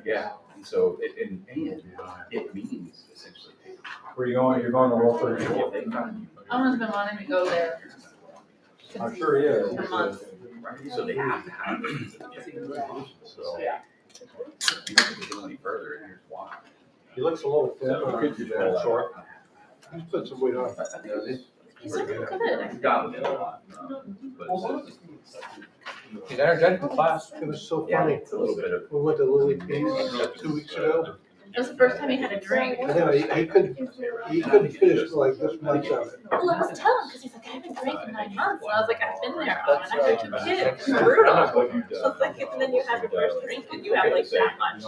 Yeah, and so it means essentially. Where you going? You're going to World 34. Elmer's been wanting to go there. I'm sure he is. A month. So they have to have it. So Yeah. you don't go any further, and here's why. He looks a little thin. So Could you that short? He's put some weight on. He's looking good. He's got it a lot, but He's energetic in class. It was so yeah, funny. it's a little bit of. We went to Lily Pease 2 weeks ago. It was the first time he had a drink. I know, he couldn't finish like this much of it. Well, I was telling him because he's like, I haven't drank in 9 months. And I was like, I've been there. And I had 2 kids. It's brutal. I was like, and then you have your first drink and you have like that much.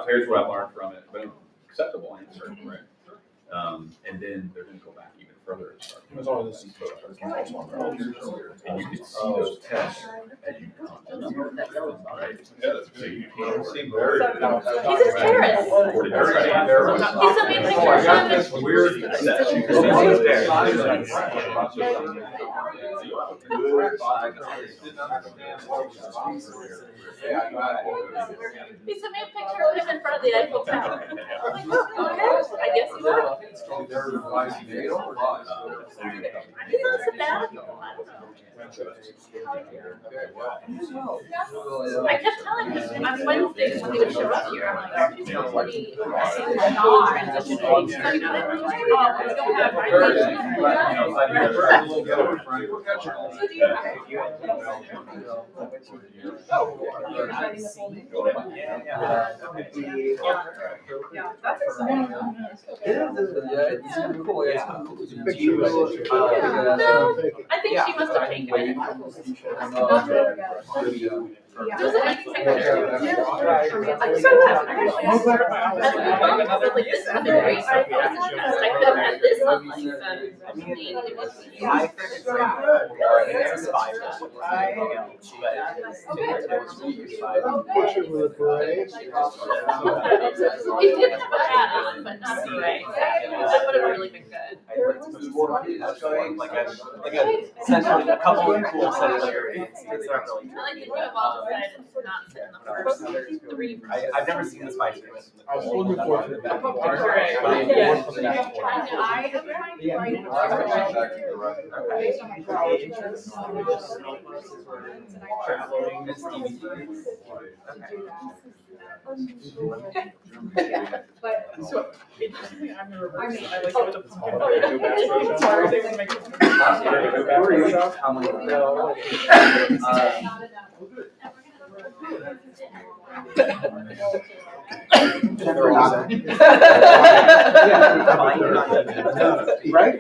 Here's what I learned from it, but acceptable answer, right? And then they're gonna go back even further and start. It was all this. And you can see those tests as you come. Right? So you can't see very. He's a terrorist. He sent me a picture I of got him. this weird. He sent me a picture of him in front of the Eiffel Tower. I'm like, okay, I guess he will. He's not so bad. I kept telling him on Wednesdays when he would show up here, I'm like, aren't you transitioning? Oh, we don't have I think she must have taken it. It was a nice picture. I'm so happy. I was like, this is a great. I could have had this on like He did have a hat on, but not a beret. That would have really been good. Essentially a couple of cool centuries. It's not really. I like that you have all decided to not sit in the first 3. I've never seen this fight. I was looking forward to that. Right?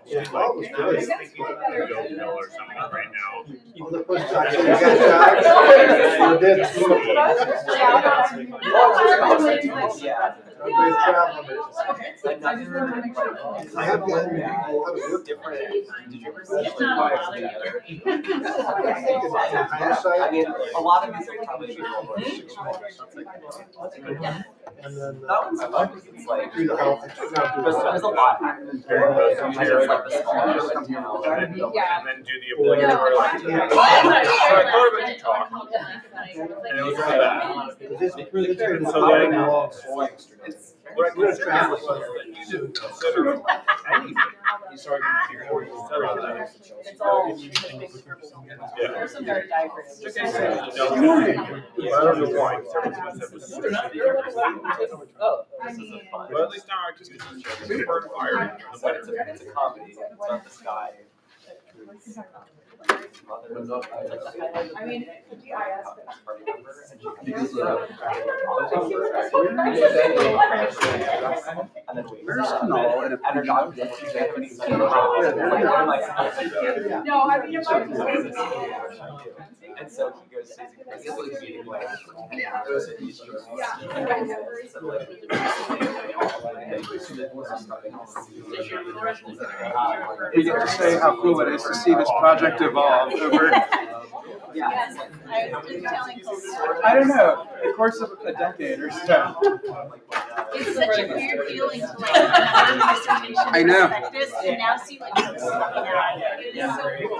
Yeah, I was thinking Joe Hill or something right now. The first time you got shot, you did. Everybody's traveling. I have gotten a lot of good different. Did you ever see It's not a lot of I mean, a lot of these are probably and then that one's fun. It's like through the house. there's a lot. It's like the smallest And then do the No, obligatory. I thought about you talk. And it was really bad. This really carried So like, It's what I We're consider traveling. you didn't consider anything. You started considering It's all. Yeah. There's some very diverse. I don't know why. Oh. But at least now I just get to check. Super fire. it's a comedy. It's not this guy. I mean, And then we and her dog no, I mean, and so he goes to meeting like You get to say how cool it is to see this project evolve over, yes, I was just telling Kolby. I don't know, the course of a decade or so. It's such a weird feeling to like have another dissertation I know. perspective and now see what you're coming out. It is so cool.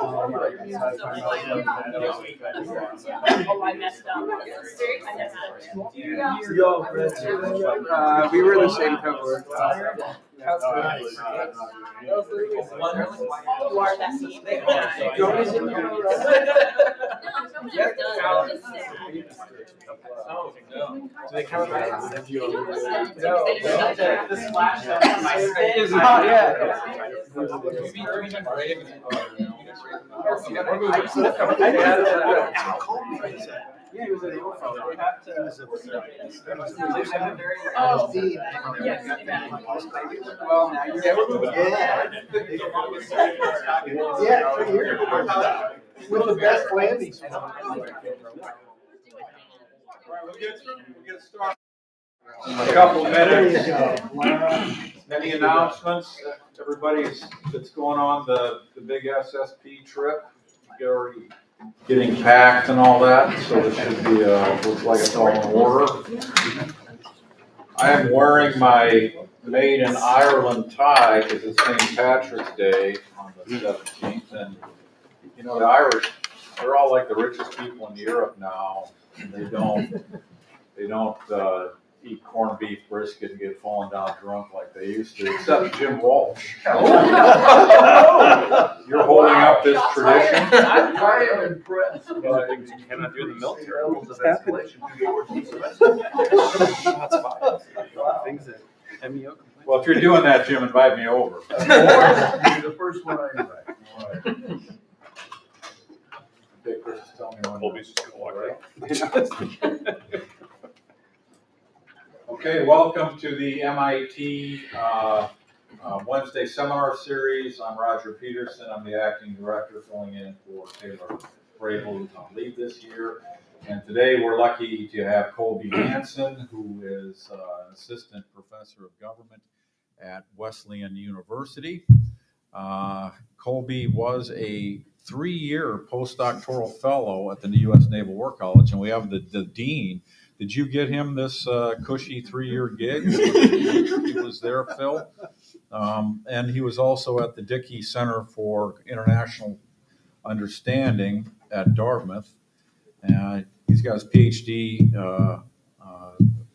Oh, I messed up. Seriously, I messed up. We were the same cohort. You are that me. Do they count that? The splash on my face. It's not yet. Yeah, he was at Oh, yes. Well, now you're Yeah, right here. With the best landings. A couple There you minutes. go. Any announcements? That's going on the big SSP trip. You're already getting packed and all that, so it should be, looks like it's all in order. I am wearing my made in Ireland tie because it's St. Patrick's Day on the 17th, and you know, the Irish, they're all like the richest people in Europe now, and they don't eat corned beef brisket and get fallen down drunk like they used to, except Jim Walsh. You're holding up this tradition. I'm impressed. You cannot do in the military. What's happening? Things that MEO. Well, if you're doing that, Jim, invite me over. The first one I invite. Okay, Chris, tell me when. Kolby's just gonna walk right. Okay, welcome to the MIT Wednesday seminar series. I'm Roger Peterson. I'm the acting director filling in for Taylor Vrabel, who's on leave this year. And today we're lucky to have Kolby Hanson, who is an assistant professor of government at Wesleyan University. Kolby was a 3-year postdoctoral fellow at the U.S. Naval War College, and we have the dean. Did you get him this cushy 3-year gig? He was there, Phil. And he was also at the Dickey Center for International Understanding at Dartmouth. He's got his PhD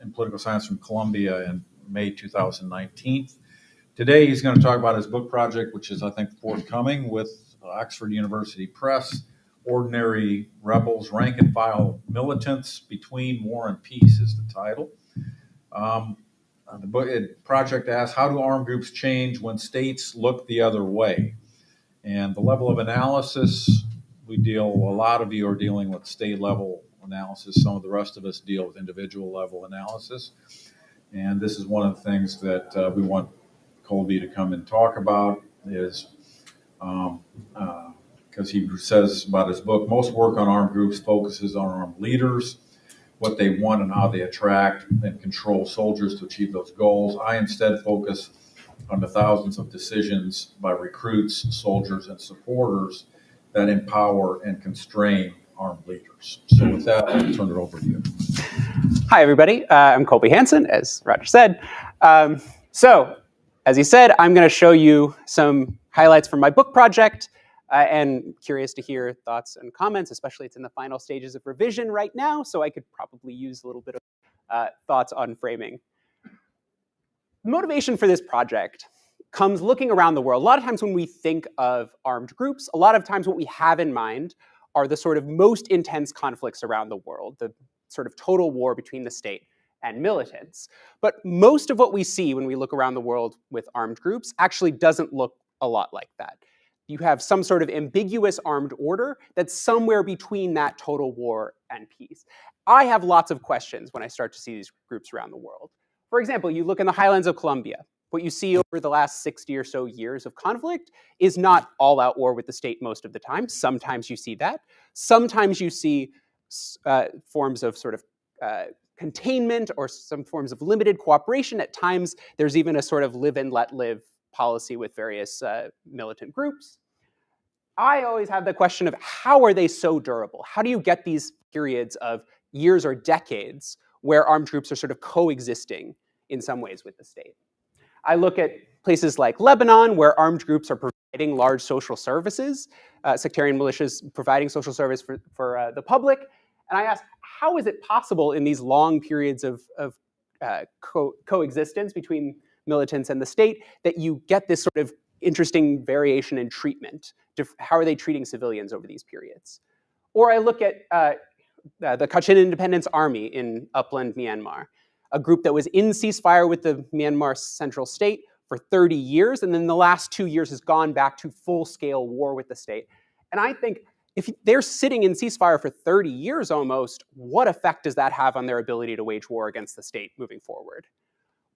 in political science from Columbia in May 2019. Today he's going to talk about his book project, which is, I think, forthcoming with Oxford University Press. Ordinary Rebels, Rank and File Militants Between War and Peace is the title. The book project asks, how do armed groups change when states look the other way? And the level of analysis, a lot of you are dealing with state level analysis. Some of the rest of us deal with individual level analysis. And this is one of the things that we want Kolby to come and talk about is, because he says about his book, most work on armed groups focuses on armed leaders, what they want and how they attract and control soldiers to achieve those goals. I instead focus on the thousands of decisions by recruits, soldiers, and supporters that empower and constrain armed leaders. So with that, I'll turn it over to you. Hi, everybody. I'm Kolby Hanson, as Roger said. So, as he said, I'm going to show you some highlights from my book project. And curious to hear thoughts and comments, especially it's in the final stages of revision right now, so I could probably use a little bit of thoughts on framing. The motivation for this project comes looking around the world. A lot of times when we think of armed groups, a lot of times what we have in mind are the sort of most intense conflicts around the world, the sort of total war between the state and militants. But most of what we see when we look around the world with armed groups actually doesn't look a lot like that. You have some sort of ambiguous armed order that's somewhere between that total war and peace. I have lots of questions when I start to see these groups around the world. For example, you look in the highlands of Colombia. What you see over the last 60 or so years of conflict is not all-out war with the state most of the time. Sometimes you see that. Sometimes you see forms of sort of containment or some forms of limited cooperation. At times, there's even a sort of live and let live policy with various militant groups. I always have the question of how are they so durable? How do you get these periods of years or decades where armed groups are sort of coexisting in some ways with the state. I look at places like Lebanon, where armed groups are providing large social services, sectarian militias providing social service for the public. And I ask, how is it possible in these long periods of coexistence between militants and the state that you get this sort of interesting variation in treatment? How are they treating civilians over these periods? Or I look at the Kachin Independence Army in upland Myanmar, a group that was in ceasefire with the Myanmar Central State for 30 years, and then the last 2 years has gone back to full-scale war with the state. And I think if they're sitting in ceasefire for 30 years almost, what effect does that have on their ability to wage war against the state moving forward?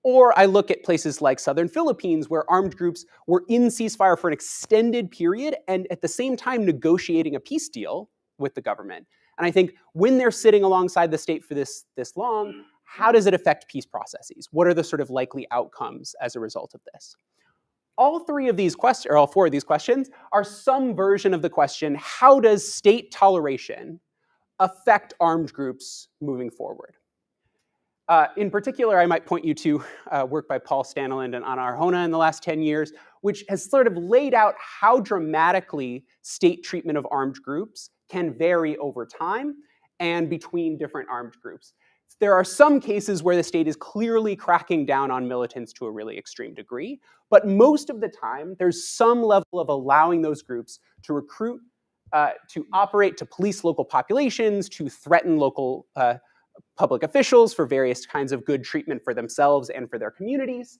Or I look at places like southern Philippines, where armed groups were in ceasefire for an extended period and at the same time negotiating a peace deal with the government. And I think when they're sitting alongside the state for this long, how does it affect peace processes? What are the sort of likely outcomes as a result of this? All four of these questions are some version of the question, how does state toleration affect armed groups moving forward? In particular, I might point you to work by Paul Stanneland and Anna Arjona in the last 10 years, which has sort of laid out how dramatically state treatment of armed groups can vary over time and between different armed groups. There are some cases where the state is clearly cracking down on militants to a really extreme degree, but most of the time, there's some level of allowing those groups to recruit, to operate, to police local populations, to threaten local public officials for various kinds of good treatment for themselves and for their communities,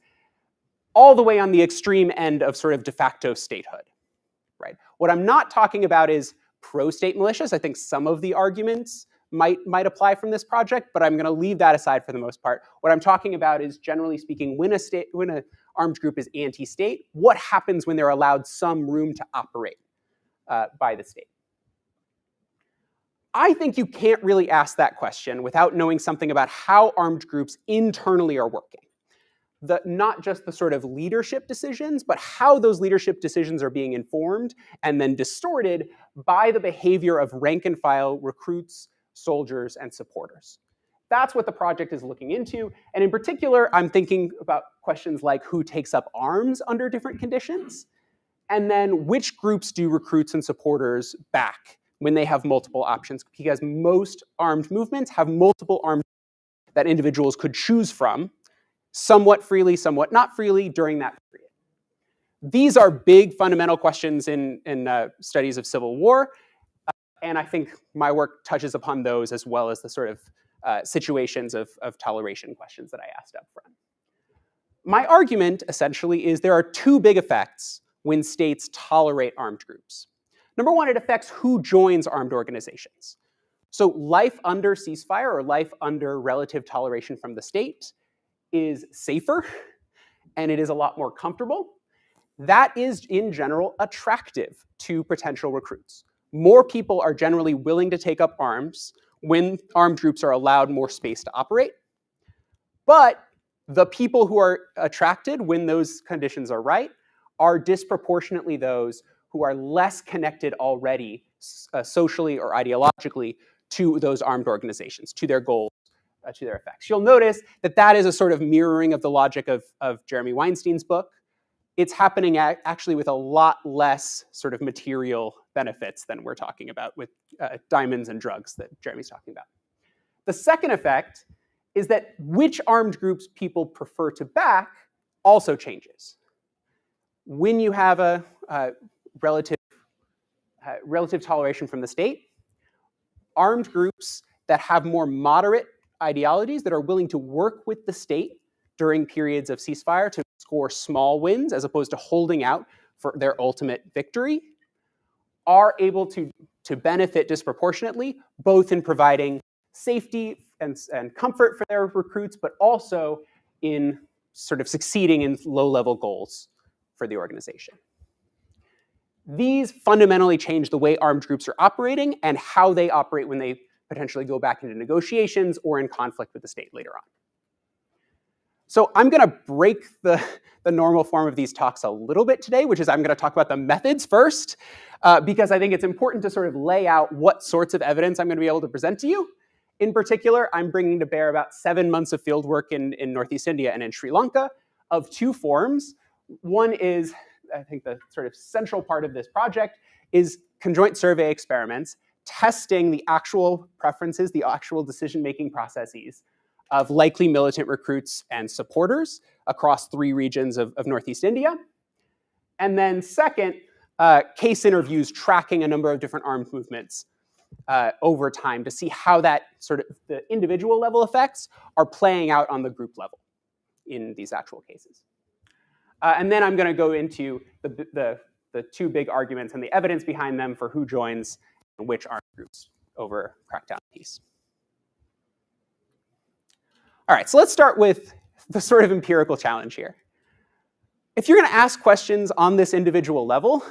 all the way on the extreme end of sort of de facto statehood, right? What I'm not talking about is pro-state militias. I think some of the arguments might apply from this project, but I'm going to leave that aside for the most part. What I'm talking about is, generally speaking, when an armed group is anti-state, what happens when they're allowed some room to operate by the state? I think you can't really ask that question without knowing something about how armed groups internally are working. Not just the sort of leadership decisions, but how those leadership decisions are being informed and then distorted by the behavior of rank and file recruits, soldiers, and supporters. That's what the project is looking into. And in particular, I'm thinking about questions like who takes up arms under different conditions, and then which groups do recruits and supporters back when they have multiple options, because most armed movements have multiple armed that individuals could choose from, somewhat freely, somewhat not freely, during that period. These are big fundamental questions in studies of civil war, and I think my work touches upon those as well as the sort of situations of toleration questions that I asked up front. My argument, essentially, is there are two big effects when states tolerate armed groups. Number one, it affects who joins armed organizations. So life under ceasefire or life under relative toleration from the state is safer, and it is a lot more comfortable. That is, in general, attractive to potential recruits. More people are generally willing to take up arms when armed groups are allowed more space to operate. But the people who are attracted when those conditions are right are disproportionately those who are less connected already socially or ideologically to those armed organizations, to their goals, to their effects. You'll notice that that is a sort of mirroring of the logic of Jeremy Weinstein's book. It's happening actually with a lot less sort of material benefits than we're talking about with diamonds and drugs that Jeremy's talking about. The second effect is that which armed groups people prefer to back also changes. When you have a relative toleration from the state, armed groups that have more moderate ideologies that are willing to work with the state during periods of ceasefire to score small wins as opposed to holding out for their ultimate victory are able to benefit disproportionately, both in providing safety and comfort for their recruits, but also in sort of succeeding in low-level goals for the organization. These fundamentally change the way armed groups are operating and how they operate when they potentially go back into negotiations or in conflict with the state later on. So I'm going to break the normal form of these talks a little bit today, which is I'm going to talk about the methods first, because I think it's important to sort of lay out what sorts of evidence I'm going to be able to present to you. In particular, I'm bringing to bear about 7 months of field work in Northeast India and in Sri Lanka of two forms. One is, I think the sort of central part of this project is conjoint survey experiments, testing the actual preferences, the actual decision-making processes of likely militant recruits and supporters across 3 regions of Northeast India. And then second, case interviews tracking a number of different armed movements over time to see how that sort of the individual level effects are playing out on the group level in these actual cases. And then I'm going to go into the 2 big arguments and the evidence behind them for who joins and which armed groups over crackdown peace. All right, so let's start with the sort of empirical challenge here. If you're going to ask questions on this individual level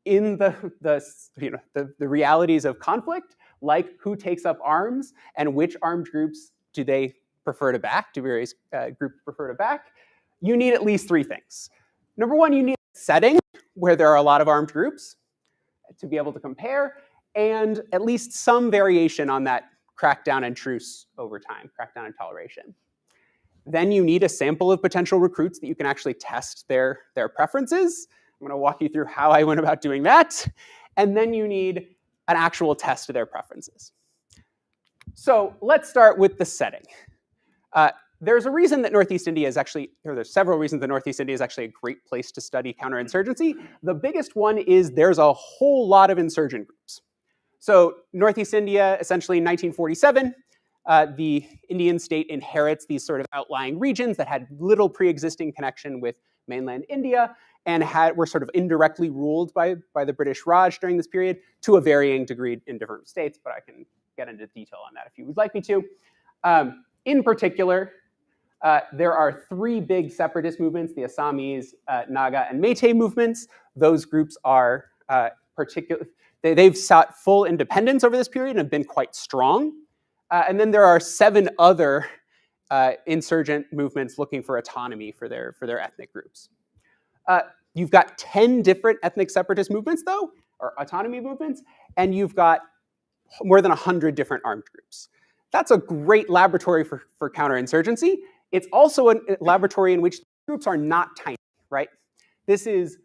in the realities of conflict, like who takes up arms and which armed groups do they prefer to back, do various groups prefer to back, you need at least 3 things. Number 1, you need a setting where there are a lot of armed groups to be able to compare, and at least some variation on that crackdown and truce over time, crackdown and toleration. Then you need a sample of potential recruits that you can actually test their preferences. I'm going to walk you through how I went about doing that. And then you need an actual test of their preferences. So let's start with the setting. There's a reason that Northeast India is actually, or there's several reasons that Northeast India is actually a great place to study counterinsurgency. The biggest one is there's a whole lot of insurgent groups. So Northeast India, essentially in 1947, the Indian state inherits these sort of outlying regions that had little pre-existing connection with mainland India and were sort of indirectly ruled by the British Raj during this period to a varying degree in different states, but I can get into detail on that if you would like me to. In particular, there are 3 big separatist movements, the Assamese, Naga, and Meitei movements. Those groups are they've sought full independence over this period and have been quite strong. And then there are 7 other insurgent movements looking for autonomy for their ethnic groups. You've got 10 different ethnic separatist movements, though, or autonomy movements, and you've got more than 100 different armed groups. That's a great laboratory for counterinsurgency. It's also a laboratory in which groups are not tiny, right? This is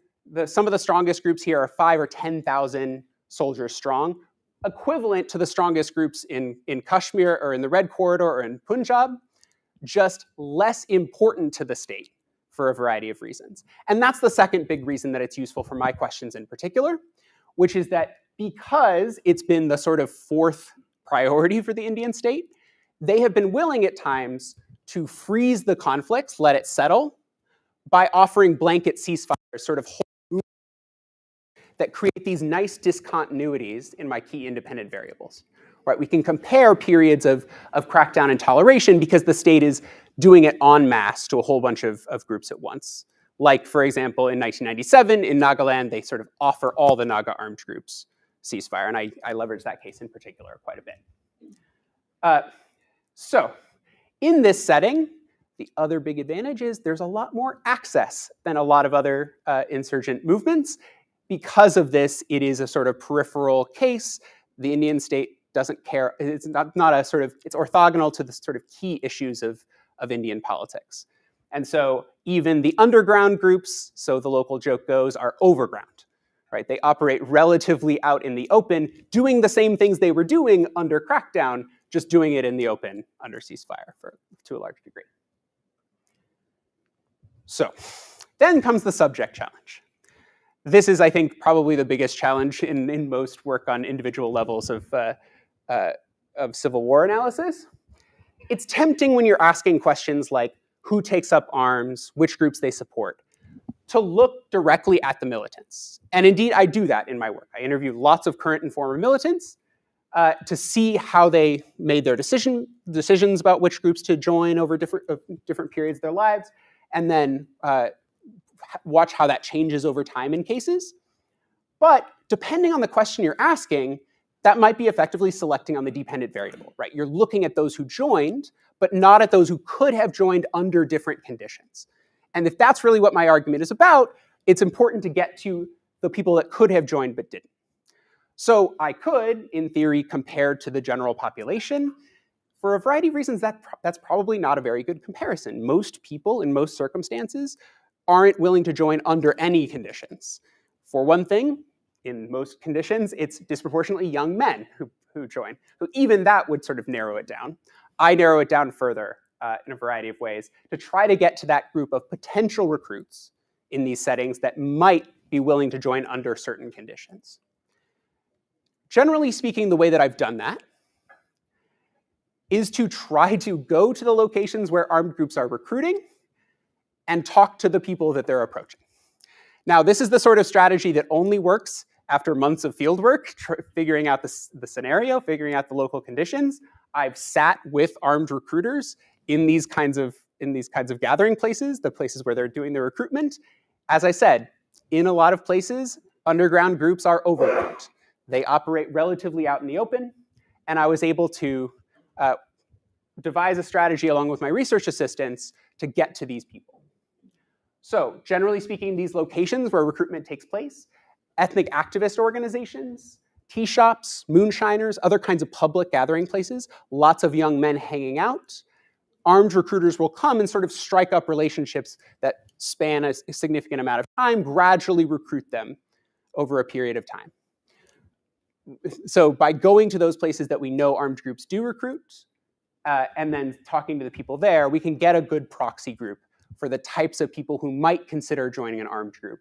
some of the strongest groups here are 5,000 or 10,000 soldiers strong, equivalent to the strongest groups in Kashmir or in the Red Corridor or in Punjab, just less important to the state for a variety of reasons. And that's the second big reason that it's useful for my questions in particular, which is that because it's been the sort of 4th priority for the Indian state, they have been willing at times to freeze the conflict, let it settle, by offering blanket ceasefires, sort of that create these nice discontinuities in my key independent variables. Right? We can compare periods of crackdown and toleration because the state is doing it en masse to a whole bunch of groups at once. Like, for example, in 1997, in Nagaland, they sort of offer all the Naga armed groups ceasefire, and I leverage that case in particular quite a bit. So, in this setting, the other big advantage is there's a lot more access than a lot of other insurgent movements. Because of this, it is a sort of peripheral case. The Indian state doesn't care. It's not a sort of, it's orthogonal to the sort of key issues of Indian politics. And so even the underground groups, so the local joke goes, are overground, right? They operate relatively out in the open, doing the same things they were doing under crackdown, just doing it in the open under ceasefire to a large degree. So then comes the subject challenge. This is, I think, probably the biggest challenge in most work on individual levels of civil war analysis. It's tempting when you're asking questions like who takes up arms, which groups they support, to look directly at the militants. And indeed, I do that in my work. I interview lots of current and former militants to see how they made their decisions about which groups to join over different periods of their lives, and then watch how that changes over time in cases. But depending on the question you're asking, that might be effectively selecting on the dependent variable, right? You're looking at those who joined, but not at those who could have joined under different conditions. And if that's really what my argument is about, it's important to get to the people that could have joined but didn't. So I could, in theory, compare to the general population, For a variety of reasons, that's probably not a very good comparison. Most people in most circumstances aren't willing to join under any conditions. For one thing, in most conditions, it's disproportionately young men who join. So even that would sort of narrow it down. I narrow it down further in a variety of ways to try to get to that group of potential recruits in these settings that might be willing to join under certain conditions. Generally speaking, the way that I've done that is to try to go to the locations where armed groups are recruiting and talk to the people that they're approaching. Now, this is the sort of strategy that only works after months of field work, figuring out the scenario, figuring out the local conditions. I've sat with armed recruiters in these kinds of gathering places, the places where they're doing the recruitment. As I said, in a lot of places, underground groups are overworked. They operate relatively out in the open, and I was able to devise a strategy along with my research assistants to get to these people. So generally speaking, these locations where recruitment takes place, ethnic activist organizations, tea shops, moonshiners, other kinds of public gathering places, lots of young men hanging out, armed recruiters will come and sort of strike up relationships that span a significant amount of time, gradually recruit them over a period of time. So by going to those places that we know armed groups do recruit, and then talking to the people there, we can get a good proxy group for the types of people who might consider joining an armed group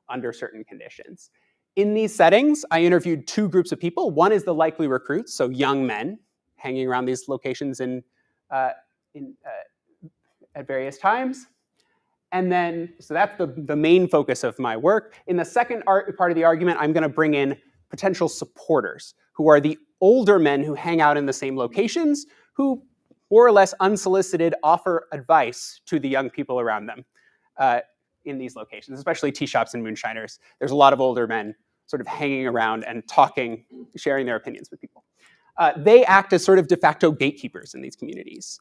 under certain conditions. In these settings, I interviewed two groups of people. One is the likely recruits, so young men hanging around these locations at various times. And then, so that's the main focus of my work. In the second part of the argument, I'm going to bring in potential supporters, who are the older men who hang out in the same locations, who more or less unsolicited offer advice to the young people around them in these locations, especially tea shops and moonshiners. There's a lot of older men sort of hanging around and talking, sharing their opinions with people. They act as sort of de facto gatekeepers in these communities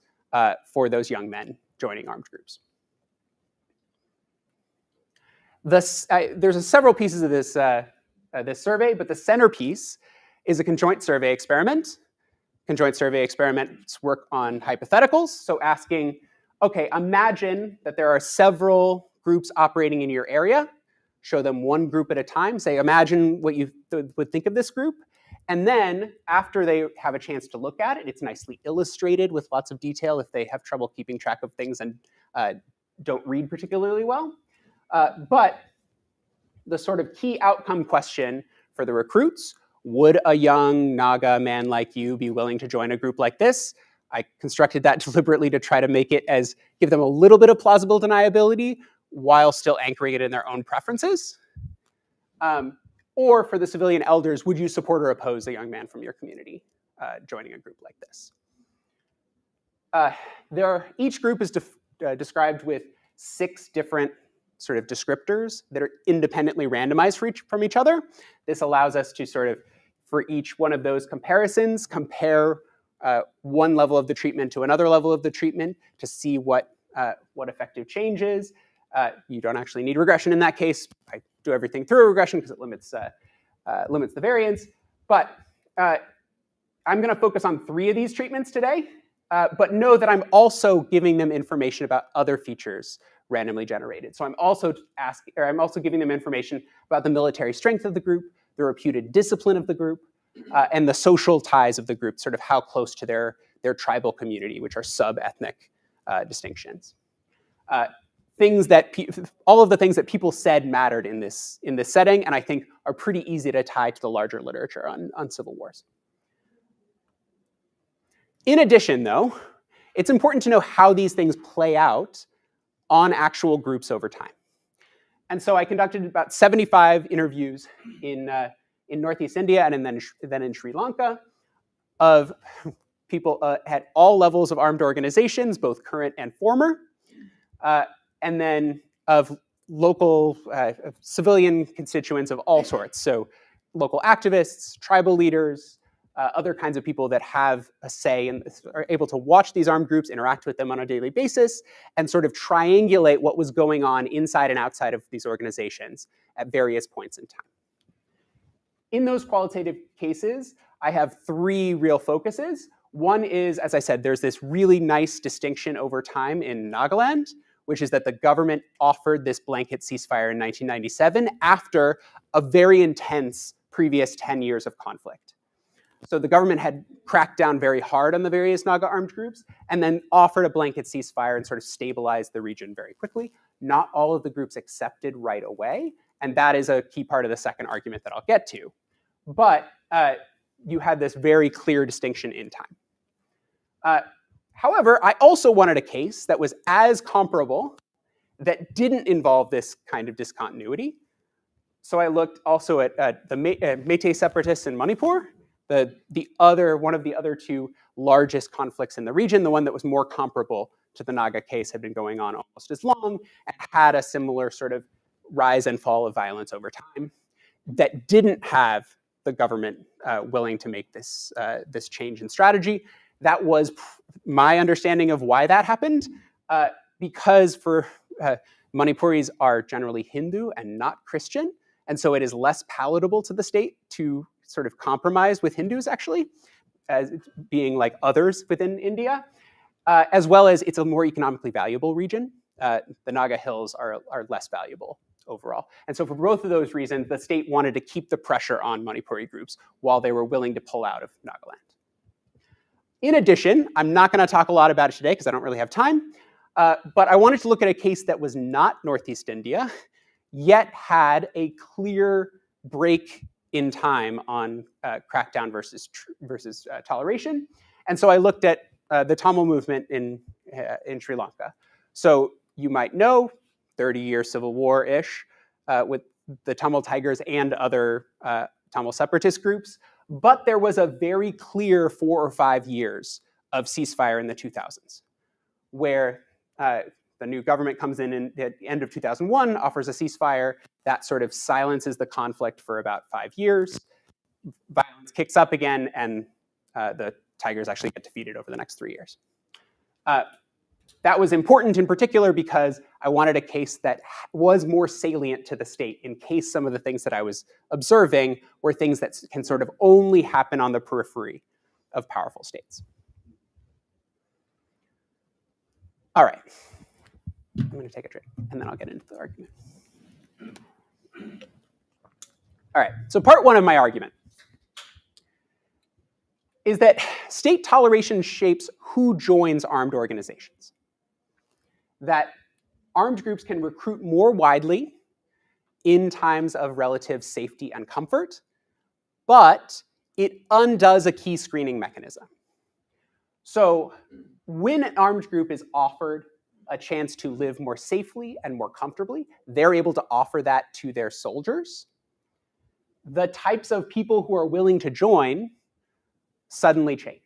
for those young men joining armed groups. There's several pieces of this survey, but the centerpiece is a conjoint survey experiment. Conjoint survey experiments work on hypotheticals, so asking, okay, imagine that there are several groups operating in your area. Show them one group at a time. Say, imagine what you would think of this group. And then after they have a chance to look at it, it's nicely illustrated with lots of detail if they have trouble keeping track of things and don't read particularly well. But the sort of key outcome question for the recruits, would a young Naga man like you be willing to join a group like this? I constructed that deliberately to try to give them a little bit of plausible deniability while still anchoring it in their own preferences. Or for the civilian elders, would you support or oppose a young man from your community joining a group like this? Each group is described with 6 different sort of descriptors that are independently randomized from each other. This allows us to sort of, for each one of those comparisons, compare one level of the treatment to another level of the treatment to see what effective change is. You don't actually need regression in that case. I do everything through a regression because it limits the variance. But I'm going to focus on 3 of these treatments today. But know that I'm also giving them information about other features randomly generated. So I'm also giving them information about the military strength of the group, the reputed discipline of the group, and the social ties of the group, sort of how close to their tribal community, which are sub-ethnic distinctions. All of the things that people said mattered in this setting, and I think are pretty easy to tie to the larger literature on civil wars. In addition, though, it's important to know how these things play out on actual groups over time. And so I conducted about 75 interviews in Northeast India and then in Sri Lanka of people at all levels of armed organizations, both current and former, and then of local civilian constituents of all sorts. So local activists, tribal leaders, other kinds of people that have a say and are able to watch these armed groups, interact with them on a daily basis, and sort of triangulate what was going on inside and outside of these organizations at various points in time. In those qualitative cases, I have three real focuses. One is, as I said, there's this really nice distinction over time in Nagaland, which is that the government offered this blanket ceasefire in 1997 after a very intense previous 10 years of conflict. So the government had cracked down very hard on the various Naga armed groups and then offered a blanket ceasefire and sort of stabilized the region very quickly. Not all of the groups accepted right away, and that is a key part of the second argument that I'll get to. But you had this very clear distinction in time. However, I also wanted a case that was as comparable that didn't involve this kind of discontinuity. So I looked also at the Métis separatists in Manipur, one of the other two largest conflicts in the region, the one that was more comparable to the Naga case, had been going on almost as long and had a similar sort of rise and fall of violence over time that didn't have the government willing to make this change in strategy. That was my understanding of why that happened, because Manipuris are generally Hindu and not Christian, and so it is less palatable to the state to sort of compromise with Hindus, actually, as being like others within India, as well as it's a more economically valuable region. The Naga Hills are less valuable overall. And so for both of those reasons, the state wanted to keep the pressure on Manipuri groups while they were willing to pull out of Nagaland. In addition, I'm not going to talk a lot about it today because I don't really have time, but I wanted to look at a case that was not Northeast India, yet had a clear break in time on crackdown versus toleration. And so I looked at the Tamil movement in Sri Lanka. So you might know, 30-year civil war-ish with the Tamil Tigers and other Tamil separatist groups. But there was a very clear 4 or 5 years of ceasefire in the 2000s, where the new government comes in at the end of 2001, offers a ceasefire that sort of silences the conflict for about 5 years. Violence kicks up again, and the Tigers actually get defeated over the next 3 years. That was important in particular because I wanted a case that was more salient to the state in case some of the things that I was observing were things that can sort of only happen on the periphery of powerful states. All right, I'm going to take a drink and then I'll get into the argument. All right, so part one of my argument is that state toleration shapes who joins armed organizations. That armed groups can recruit more widely in times of relative safety and comfort, but it undoes a key screening mechanism. So when an armed group is offered a chance to live more safely and more comfortably, they're able to offer that to their soldiers. The types of people who are willing to join suddenly change.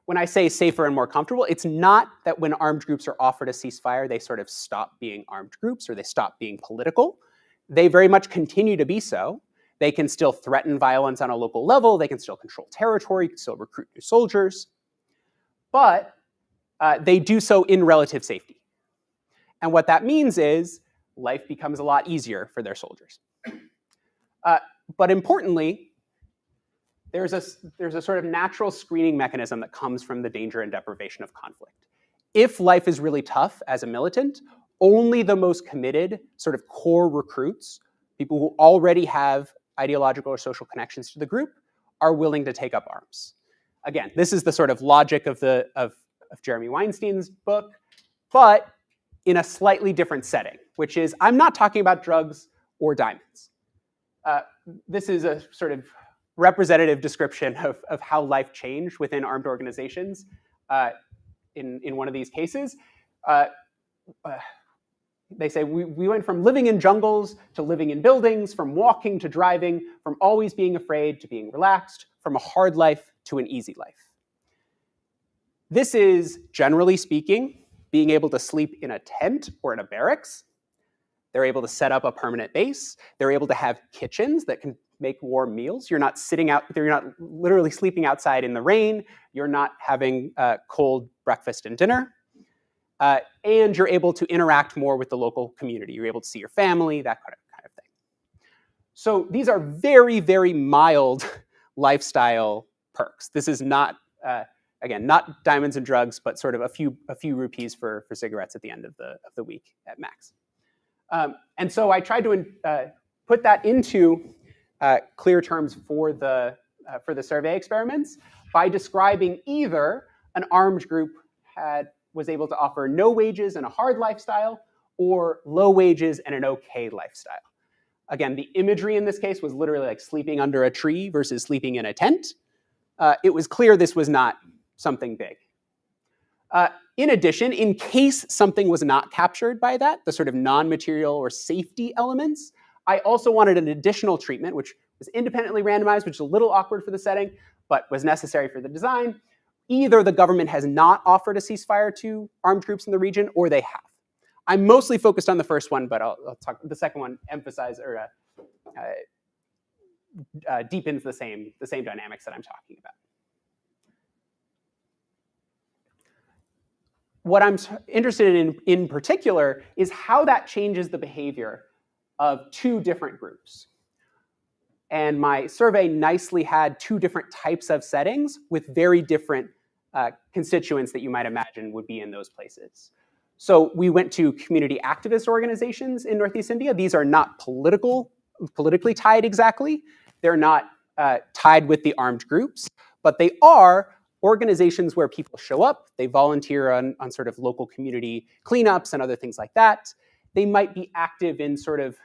When I say safer and more comfortable, it's not that when armed groups are offered a ceasefire, they sort of stop being armed groups or they stop being political. They very much continue to be so. They can still threaten violence on a local level. They can still control territory, still recruit new soldiers. But they do so in relative safety. And what that means is life becomes a lot easier for their soldiers. But importantly, there's a sort of natural screening mechanism that comes from the danger and deprivation of conflict. If life is really tough as a militant, only the most committed sort of core recruits, people who already have ideological or social connections to the group, are willing to take up arms. Again, this is the sort of logic of Jeremy Weinstein's book, but in a slightly different setting, which is I'm not talking about drugs or diamonds. This is a sort of representative description of how life changed within armed organizations in one of these cases. They say we went from living in jungles to living in buildings, from walking to driving, from always being afraid to being relaxed, from a hard life to an easy life. This is, generally speaking, being able to sleep in a tent or in a barracks. They're able to set up a permanent base. They're able to have kitchens that can make warm meals. You're not literally sleeping outside in the rain. You're not having cold breakfast and dinner. And you're able to interact more with the local community. You're able to see your family, that kind of thing. So these are very, very mild lifestyle perks. This is not, again, not diamonds and drugs, but sort of a few rupees for cigarettes at the end of the week at max. And so I tried to put that into clear terms for the survey experiments by describing either an armed group was able to offer no wages and a hard lifestyle, or low wages and an okay lifestyle. Again, the imagery in this case was literally like sleeping under a tree versus sleeping in a tent. It was clear this was not something big. In addition, in case something was not captured by that, the sort of non-material or safety elements, I also wanted an additional treatment, which was independently randomized, which is a little awkward for the setting, but was necessary for the design. Either the government has not offered a ceasefire to armed groups in the region, or they have. I'm mostly focused on the first one, but I'll talk. The second one emphasizes or deepens the same dynamics that I'm talking about. What I'm interested in particular is how that changes the behavior of two different groups. And my survey nicely had two different types of settings with very different constituents that you might imagine would be in those places. So we went to community activist organizations in Northeast India. These are not politically tied exactly. They're not tied with the armed groups, but they are organizations where people show up, they volunteer on sort of local community cleanups and other things like that. They might be active in sort of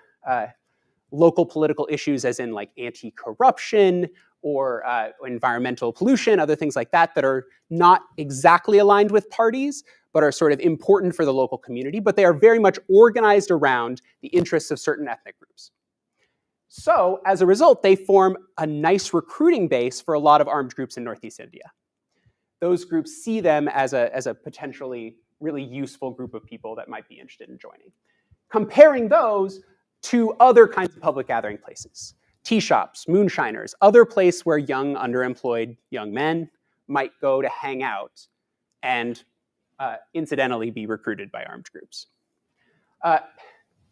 local political issues as in like anti-corruption or environmental pollution, other things like that that are not exactly aligned with parties, but are sort of important for the local community, but they are very much organized around the interests of certain ethnic groups. So as a result, they form a nice recruiting base for a lot of armed groups in Northeast India. Those groups see them as a potentially really useful group of people that might be interested in joining. Comparing those to other kinds of public gathering places, tea shops, moonshiners, other place where young, underemployed young men might go to hang out and incidentally be recruited by armed groups.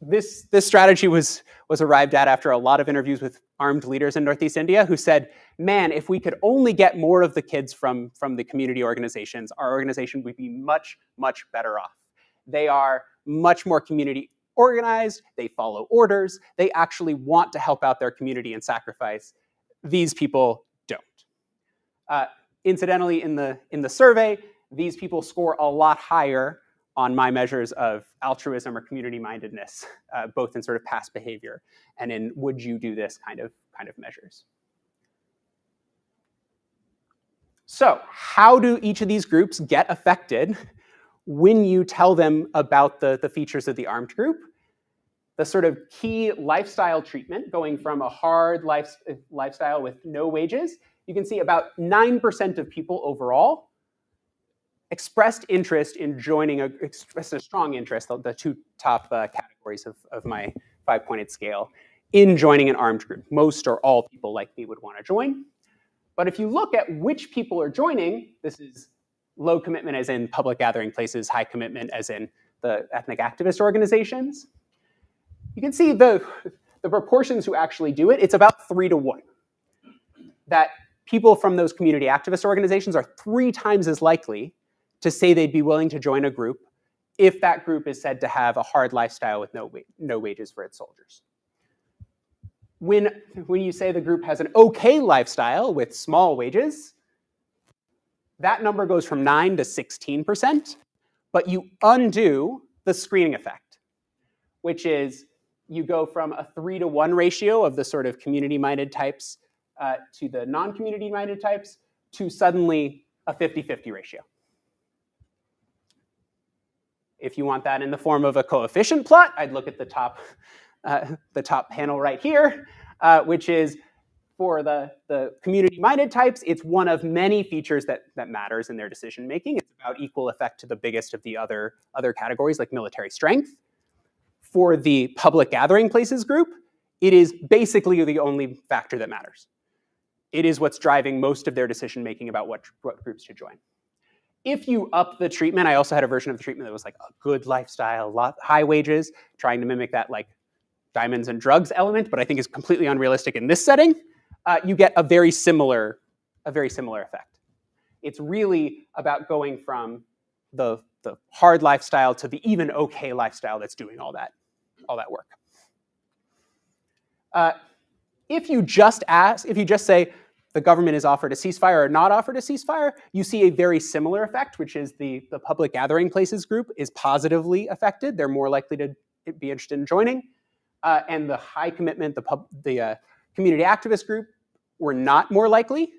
This strategy was arrived at after a lot of interviews with armed leaders in Northeast India who said, man, if we could only get more of the kids from the community organizations, our organization would be much, much better off. They are much more community organized, they follow orders, they actually want to help out their community and sacrifice. These people don't. Incidentally, in the survey, these people score a lot higher on my measures of altruism or community mindedness, both in sort of past behavior and in would you do this kind of measures. So how do each of these groups get affected when you tell them about the features of the armed group? The sort of key lifestyle treatment going from a hard lifestyle with no wages, you can see about 9% of people overall expressed interest in joining, expressed a strong interest, the two top categories of my 5-pointed scale, in joining an armed group. Most or all people like me would want to join. But if you look at which people are joining, this is low commitment as in public gathering places, high commitment as in the ethnic activist organizations. You can see the proportions who actually do it, it's about 3 to 1. That people from those community activist organizations are 3 times as likely to say they'd be willing to join a group if that group is said to have a hard lifestyle with no wages for its soldiers. When you say the group has an okay lifestyle with small wages, that number goes from 9 to 16%, but you undo the screening effect, which is you go from a 3 to 1 ratio of the sort of community-minded types to the non-community-minded types to suddenly a 50-50 ratio. If you want that in the form of a coefficient plot, I'd look at the top panel right here, which is for the community-minded types, it's one of many features that matters in their decision-making. It's about equal effect to the biggest of the other categories, like military strength. For the public gathering places group, it is basically the only factor that matters. It is what's driving most of their decision-making about what groups should join. If you up the treatment, I also had a version of the treatment that was like a good lifestyle, high wages, trying to mimic that like diamonds and drugs element, but I think is completely unrealistic in this setting. you get a very similar effect. It's really about going from the hard lifestyle to the even okay lifestyle that's doing all that work. If you just say the government is offered a ceasefire or not offered a ceasefire, you see a very similar effect, which is the public gathering places group is positively affected. They're more likely to be interested in joining. And the high commitment, the community activist group were not more likely.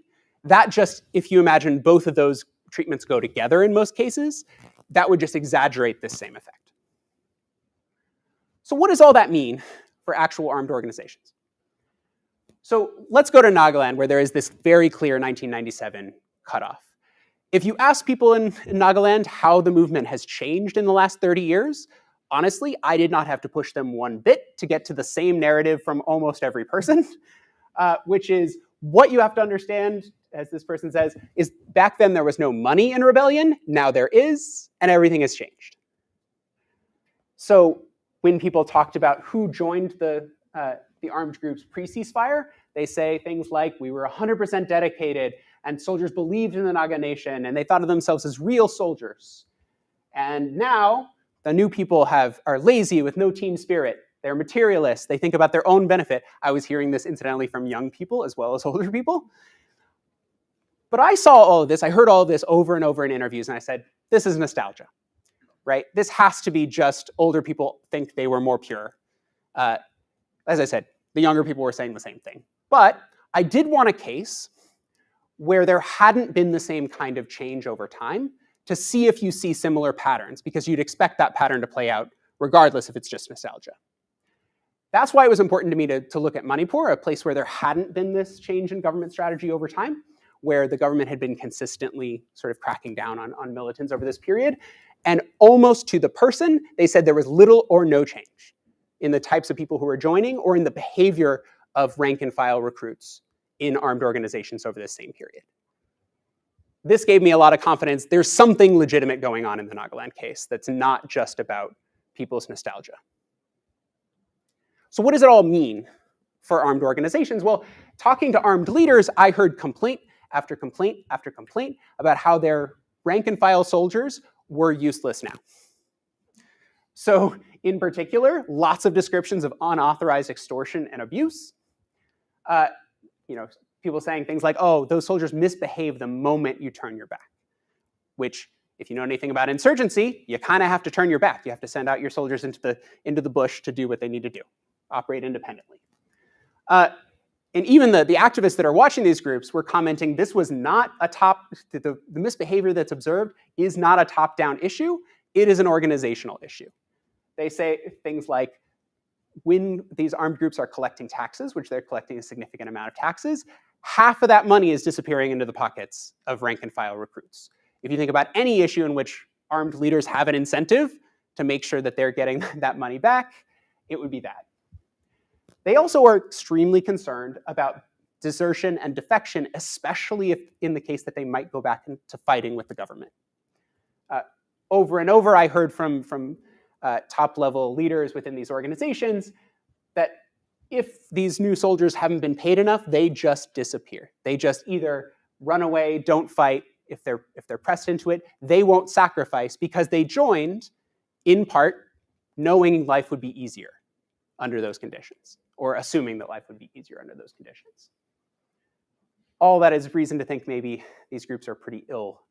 That just, if you imagine both of those treatments go together in most cases, that would just exaggerate this same effect. So what does all that mean for actual armed organizations? So let's go to Nagaland, where there is this very clear 1997 cutoff. If you ask people in Nagaland how the movement has changed in the last 30 years, honestly, I did not have to push them one bit to get to the same narrative from almost every person, which is what you have to understand, as this person says, is back then there was no money in rebellion, now there is, and everything has changed. So when people talked about who joined the armed groups pre-ceasefire, they say things like, we were 100% dedicated, and soldiers believed in the Naga nation, and they thought of themselves as real soldiers. And now, the new people are lazy with no team spirit. They're materialists. They think about their own benefit. I was hearing this, incidentally, from young people as well as older people. But I saw all of this. I heard all of this over and over in interviews, and I said, this is nostalgia, right? This has to be just older people think they were more pure. As I said, the younger people were saying the same thing. But I did want a case where there hadn't been the same kind of change over time to see if you see similar patterns, because you'd expect that pattern to play out regardless if it's just nostalgia. That's why it was important to me to look at Manipur, a place where there hadn't been this change in government strategy over time, where the government had been consistently sort of cracking down on militants over this period. And almost to the person, they said there was little or no change in the types of people who were joining or in the behavior of rank and file recruits in armed organizations over this same period. This gave me a lot of confidence. There's something legitimate going on in the Nagaland case that's not just about people's nostalgia. So what does it all mean for armed organizations? Well, talking to armed leaders, I heard complaint after complaint after complaint about how their rank and file soldiers were useless now. So in particular, lots of descriptions of unauthorized extortion and abuse. People saying things like, oh, those soldiers misbehave the moment you turn your back, which, if you know anything about insurgency, you kind of have to turn your back. You have to send out your soldiers into the bush to do what they need to do, operate independently. And even the activists that are watching these groups were commenting this was not the misbehavior that's observed is not a top-down issue, it is an organizational issue. They say things like, when these armed groups are collecting taxes, which they're collecting a significant amount of taxes, half of that money is disappearing into the pockets of rank and file recruits. If you think about any issue in which armed leaders have an incentive to make sure that they're getting that money back, it would be that. They also are extremely concerned about desertion and defection, especially if in the case that they might go back into fighting with the government. Over and over, I heard from top-level leaders within these organizations that if these new soldiers haven't been paid enough, they just disappear. They just either run away, don't fight. If they're pressed into it, they won't sacrifice because they joined, in part, knowing life would be easier under those conditions, or assuming that life would be easier under those conditions. All that is reason to think maybe these groups are pretty ill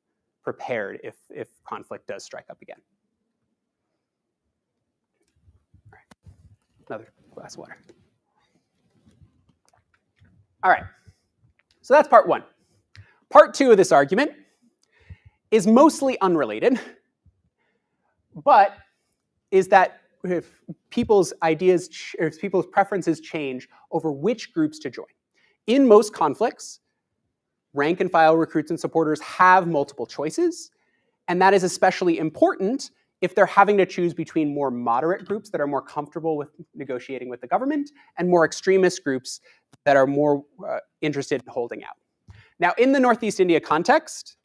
prepared if conflict does strike up again. All right. Another glass of water. All right, so that's part one. Part two of this argument is mostly unrelated, but is that if people's ideas, or if people's preferences change over which groups to join. In most conflicts, rank and file recruits and supporters have multiple choices, and that is especially important if they're having to choose between more moderate groups that are more comfortable with negotiating with the government and more extremist groups that are more interested in holding out. Now, in the Northeast India context,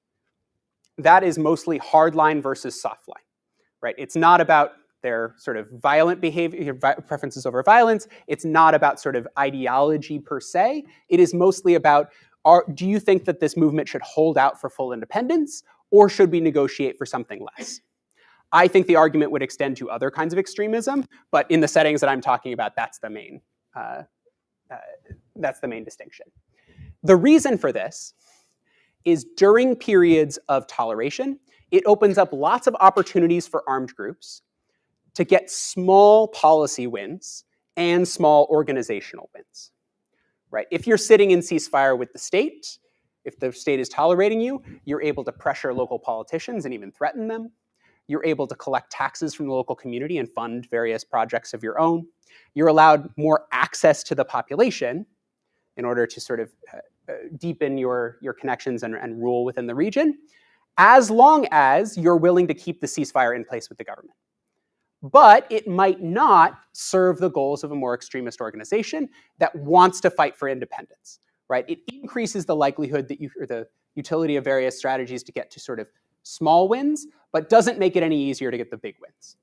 that is mostly hardline versus softline, right? It's not about their sort of violent behavior, preferences over violence. It's not about sort of ideology per se. It is mostly about, do you think that this movement should hold out for full independence, or should we negotiate for something less? I think the argument would extend to other kinds of extremism, but in the settings that I'm talking about, that's the main distinction. The reason for this is during periods of toleration, it opens up lots of opportunities for armed groups to get small policy wins and small organizational wins, right? If you're sitting in ceasefire with the state, if the state is tolerating you, you're able to pressure local politicians and even threaten them. You're able to collect taxes from the local community and fund various projects of your own. You're allowed more access to the population in order to sort of deepen your connections and rule within the region, as long as you're willing to keep the ceasefire in place with the government. But it might not serve the goals of a more extremist organization that wants to fight for independence, right? It increases the likelihood that or the utility of various strategies to get to sort of small wins, but doesn't make it any easier to get the big wins.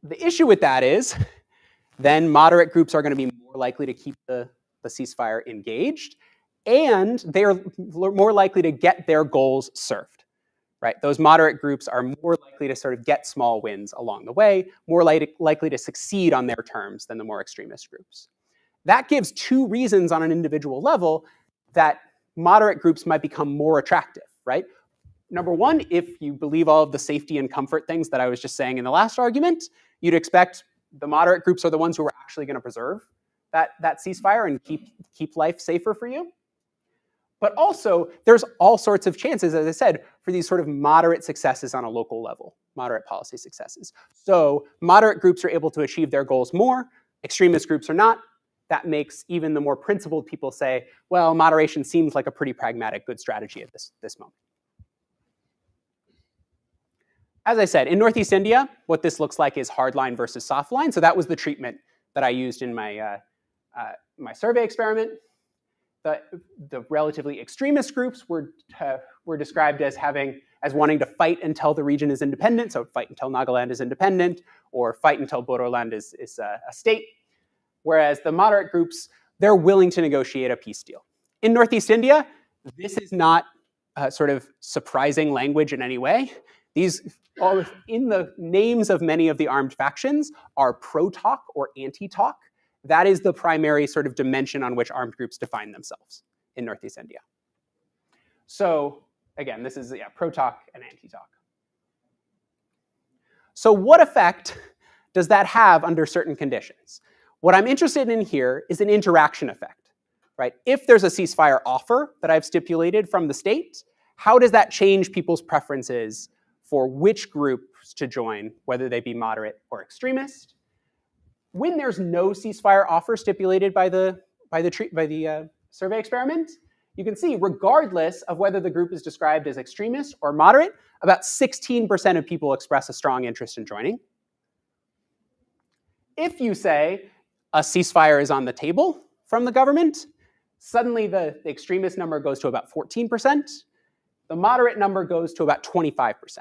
The issue with that is then moderate groups are going to be more likely to keep the ceasefire engaged, and they are more likely to get their goals served, right? Those moderate groups are more likely to sort of get small wins along the way, more likely to succeed on their terms than the more extremist groups. That gives two reasons on an individual level that moderate groups might become more attractive, right? Number one, if you believe all of the safety and comfort things that I was just saying in the last argument, you'd expect the moderate groups are the ones who are actually going to preserve that ceasefire and keep life safer for you. But also, there's all sorts of chances, as I said, for these sort of moderate successes on a local level, moderate policy successes. So moderate groups are able to achieve their goals more, extremist groups are not. That makes even the more principled people say, well, moderation seems like a pretty pragmatic, good strategy at this moment. As I said, in Northeast India, what this looks like is hardline versus softline. So that was the treatment that I used in my survey experiment. The relatively extremist groups were described as wanting to fight until the region is independent, so fight until Nagaland is independent, or fight until Bodoland is a state. Whereas the moderate groups, they're willing to negotiate a peace deal. In Northeast India, this is not sort of surprising language in any way. These, all in the names of many of the armed factions, are pro-talk or anti-talk. That is the primary sort of dimension on which armed groups define themselves in Northeast India. So again, this is pro-talk and anti-talk. So what effect does that have under certain conditions? What I'm interested in here is an interaction effect, right? If there's a ceasefire offer that I've stipulated from the state, how does that change people's preferences for which groups to join, whether they be moderate or extremist? When there's no ceasefire offer stipulated by the survey experiment, you can see, regardless of whether the group is described as extremist or moderate, about 16% of people express a strong interest in joining. If you say a ceasefire is on the table from the government, suddenly the extremist number goes to about 14%. The moderate number goes to about 25%.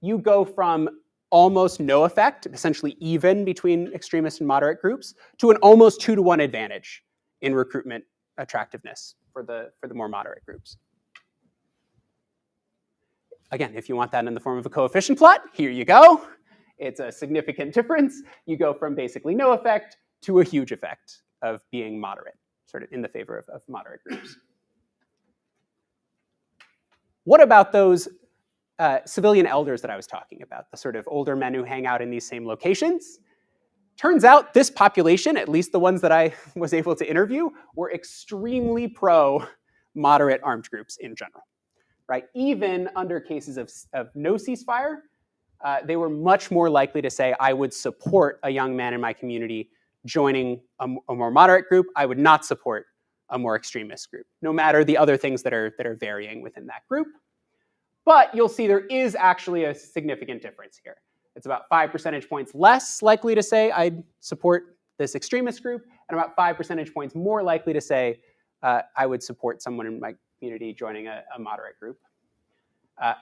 You go from almost no effect, essentially even between extremist and moderate groups, to an almost 2-to-1 advantage in recruitment attractiveness for the more moderate groups. Again, if you want that in the form of a coefficient plot, here you go. It's a significant difference. You go from basically no effect to a huge effect of being moderate, sort of in the favor of moderate groups. What about those civilian elders that I was talking about, the sort of older men who hang out in these same locations? Turns out this population, at least the ones that I was able to interview, were extremely pro-moderate armed groups in general, right? Even under cases of no ceasefire, they were much more likely to say, I would support a young man in my community joining a more moderate group. I would not support a more extremist group, no matter the other things that are varying within that group. But you'll see there is actually a significant difference here. It's about 5 percentage points less likely to say I'd support this extremist group, and about 5 percentage points more likely to say I would support someone in my community joining a moderate group.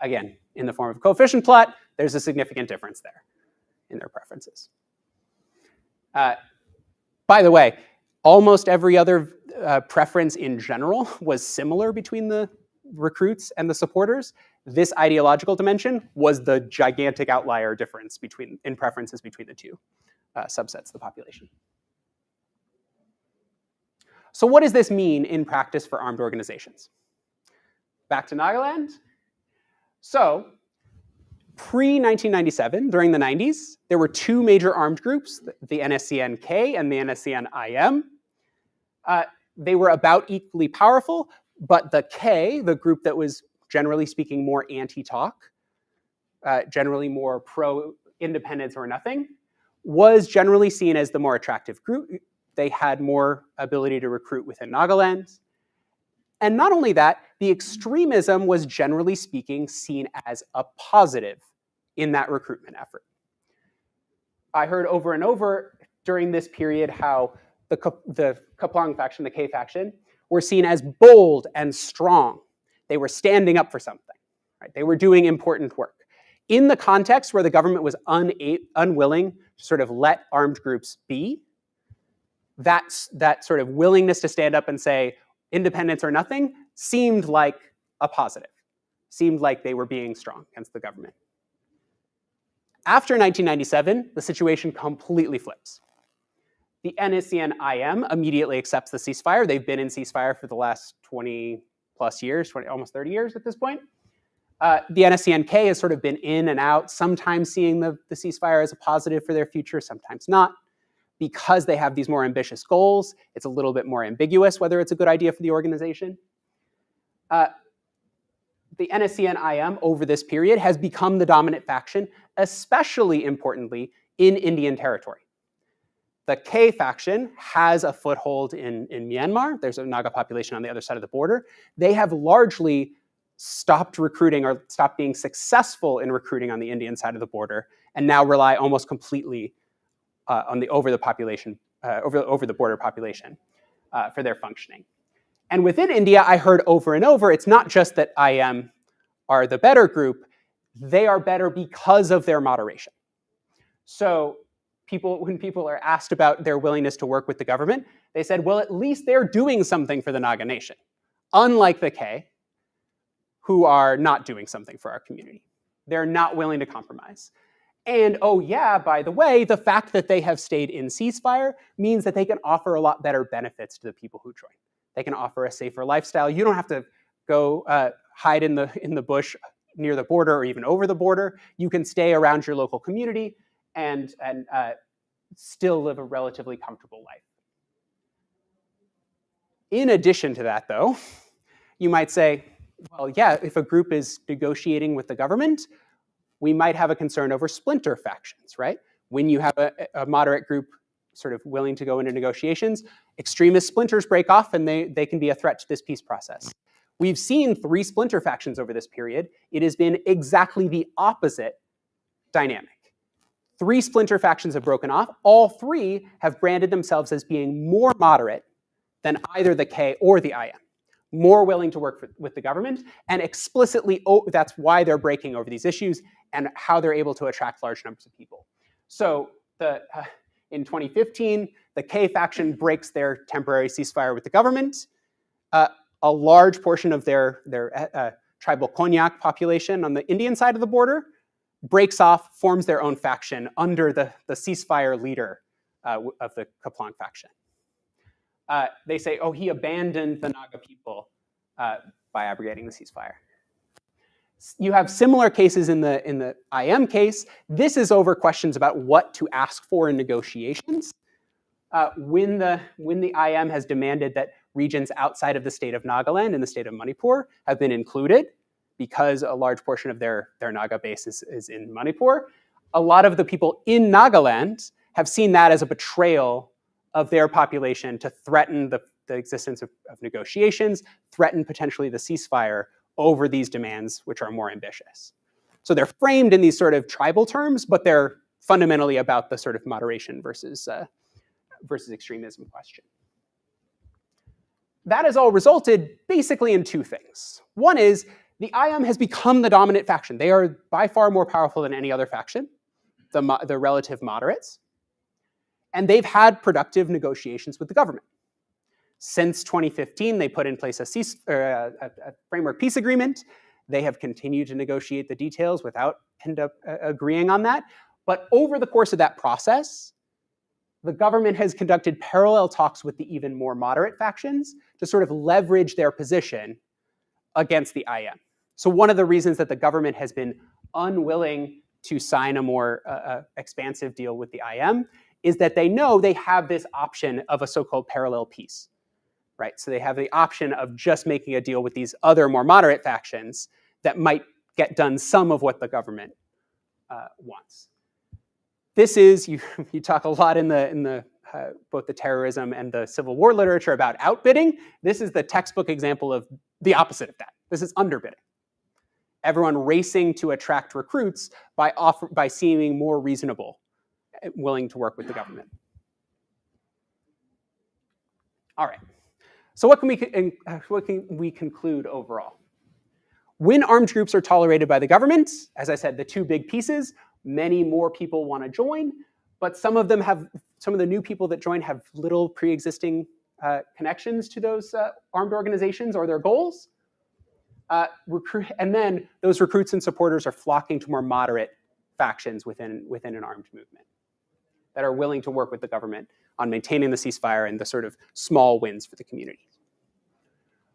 Again, in the form of a coefficient plot, there's a significant difference there in their preferences. By the way, almost every other preference in general was similar between the recruits and the supporters. This ideological dimension was the gigantic outlier difference in preferences between the two subsets of the population. So what does this mean in practice for armed organizations? Back to Nagaland. So pre-1997, during the 90s, there were two major armed groups, the NSCN-K and the NSCN-IM. They were about equally powerful, but the K, the group that was generally speaking more anti-talk, generally more pro-independence or nothing, was generally seen as the more attractive group. They had more ability to recruit within Nagaland. And not only that, the extremism was generally speaking seen as a positive in that recruitment effort. I heard over and over during this period how the Kaplang faction, the K faction, were seen as bold and strong. They were standing up for something, right? They were doing important work. In the context where the government was unwilling to sort of let armed groups be, that sort of willingness to stand up and say, independence or nothing, seemed like a positive, seemed like they were being strong against the government. After 1997, the situation completely flips. The NSCN-IM immediately accepts the ceasefire. They've been in ceasefire for the last 20 plus years, almost 30 years at this point. The NSCN-K has sort of been in and out, sometimes seeing the ceasefire as a positive for their future, sometimes not. Because they have these more ambitious goals, it's a little bit more ambiguous whether it's a good idea for the organization. The NSCN-IM over this period has become the dominant faction, especially importantly in Indian territory. The K faction has a foothold in Myanmar. There's a Naga population on the other side of the border. They have largely stopped recruiting or stopped being successful in recruiting on the Indian side of the border and now rely almost completely on the over the border population for their functioning. And within India, I heard over and over, it's not just that IM are the better group, they are better because of their moderation. So when people are asked about their willingness to work with the government, they said, well, at least they're doing something for the Naga nation, unlike the K, who are not doing something for our community. They're not willing to compromise. And oh yeah, by the way, the fact that they have stayed in ceasefire means that they can offer a lot better benefits to the people who join. They can offer a safer lifestyle. You don't have to go hide in the bush near the border or even over the border. You can stay around your local community and still live a relatively comfortable life. In addition to that, though, you might say, well, yeah, if a group is negotiating with the government, we might have a concern over splinter factions, right? When you have a moderate group sort of willing to go into negotiations, extremist splinters break off and they can be a threat to this peace process. We've seen 3 splinter factions over this period. It has been exactly the opposite dynamic. 3 splinter factions have broken off. All 3 have branded themselves as being more moderate than either the K or the IM. More willing to work with the government, and explicitly, that's why they're breaking over these issues and how they're able to attract large numbers of people. So in 2015, the K faction breaks their temporary ceasefire with the government. A large portion of their tribal Konyak population on the Indian side of the border breaks off, forms their own faction under the ceasefire leader of the Kaplang faction. They say, oh, he abandoned the Naga people by abrogating the ceasefire. You have similar cases in the IM case. This is over questions about what to ask for in negotiations. When the IM has demanded that regions outside of the state of Nagaland and the state of Manipur have been included, because a large portion of their Naga base is in Manipur, a lot of the people in Nagaland have seen that as a betrayal of their population to threaten the existence of negotiations, threaten potentially the ceasefire over these demands, which are more ambitious. So they're framed in these sort of tribal terms, but they're fundamentally about the sort of moderation versus extremism question. That has all resulted basically in 2 things. One is the IM has become the dominant faction. They are by far more powerful than any other faction, the relative moderates. And they've had productive negotiations with the government. Since 2015, they put in place a framework peace agreement. They have continued to negotiate the details without end up agreeing on that. But over the course of that process, the government has conducted parallel talks with the even more moderate factions to sort of leverage their position against the IM. So one of the reasons that the government has been unwilling to sign a more expansive deal with the IM is that they know they have this option of a so-called parallel peace, right? So they have the option of just making a deal with these other more moderate factions that might get done some of what the government wants. This is, you talk a lot in the both the terrorism and the Civil War literature about outbidding. This is the textbook example of the opposite of that. This is underbidding. Everyone racing to attract recruits by seeming more reasonable, willing to work with the government. All right. So what can we conclude overall? When armed groups are tolerated by the government, as I said, the two big pieces, many more people want to join, but some of the new people that join have little pre-existing connections to those armed organizations or their goals. And then those recruits and supporters are flocking to more moderate factions within an armed movement that are willing to work with the government on maintaining the ceasefire and the sort of small wins for the community.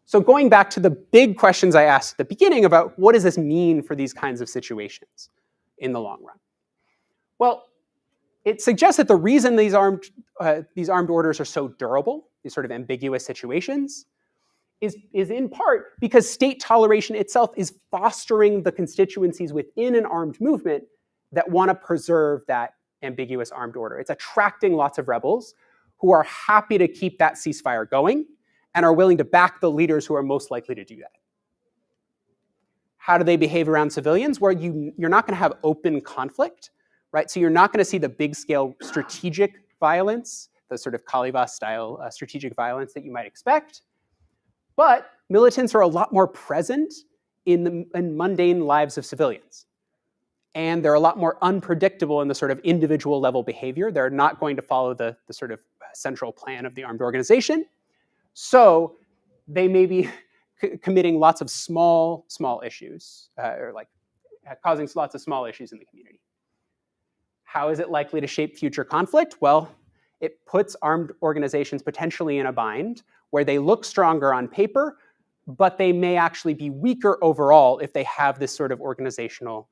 So going back to the big questions I asked at the beginning about what does this mean for these kinds of situations in the long run? Well, it suggests that the reason these armed orders are so durable, these sort of ambiguous situations, is in part because state toleration itself is fostering the constituencies within an armed movement that want to preserve that ambiguous armed order. It's attracting lots of rebels who are happy to keep that ceasefire going and are willing to back the leaders who are most likely to do that. How do they behave around civilians? Well, you're not going to have open conflict, right? So you're not going to see the big-scale strategic violence, the sort of Kalivas-style strategic violence that you might expect. But militants are a lot more present in mundane lives of civilians. And they're a lot more unpredictable in the sort of individual level behavior. They're not going to follow the sort of central plan of the armed organization. So they may be committing lots of small issues, or like causing lots of small issues in the community. How is it likely to shape future conflict? Well, it puts armed organizations potentially in a bind where they look stronger on paper, but they may actually be weaker overall if they have this sort of organizational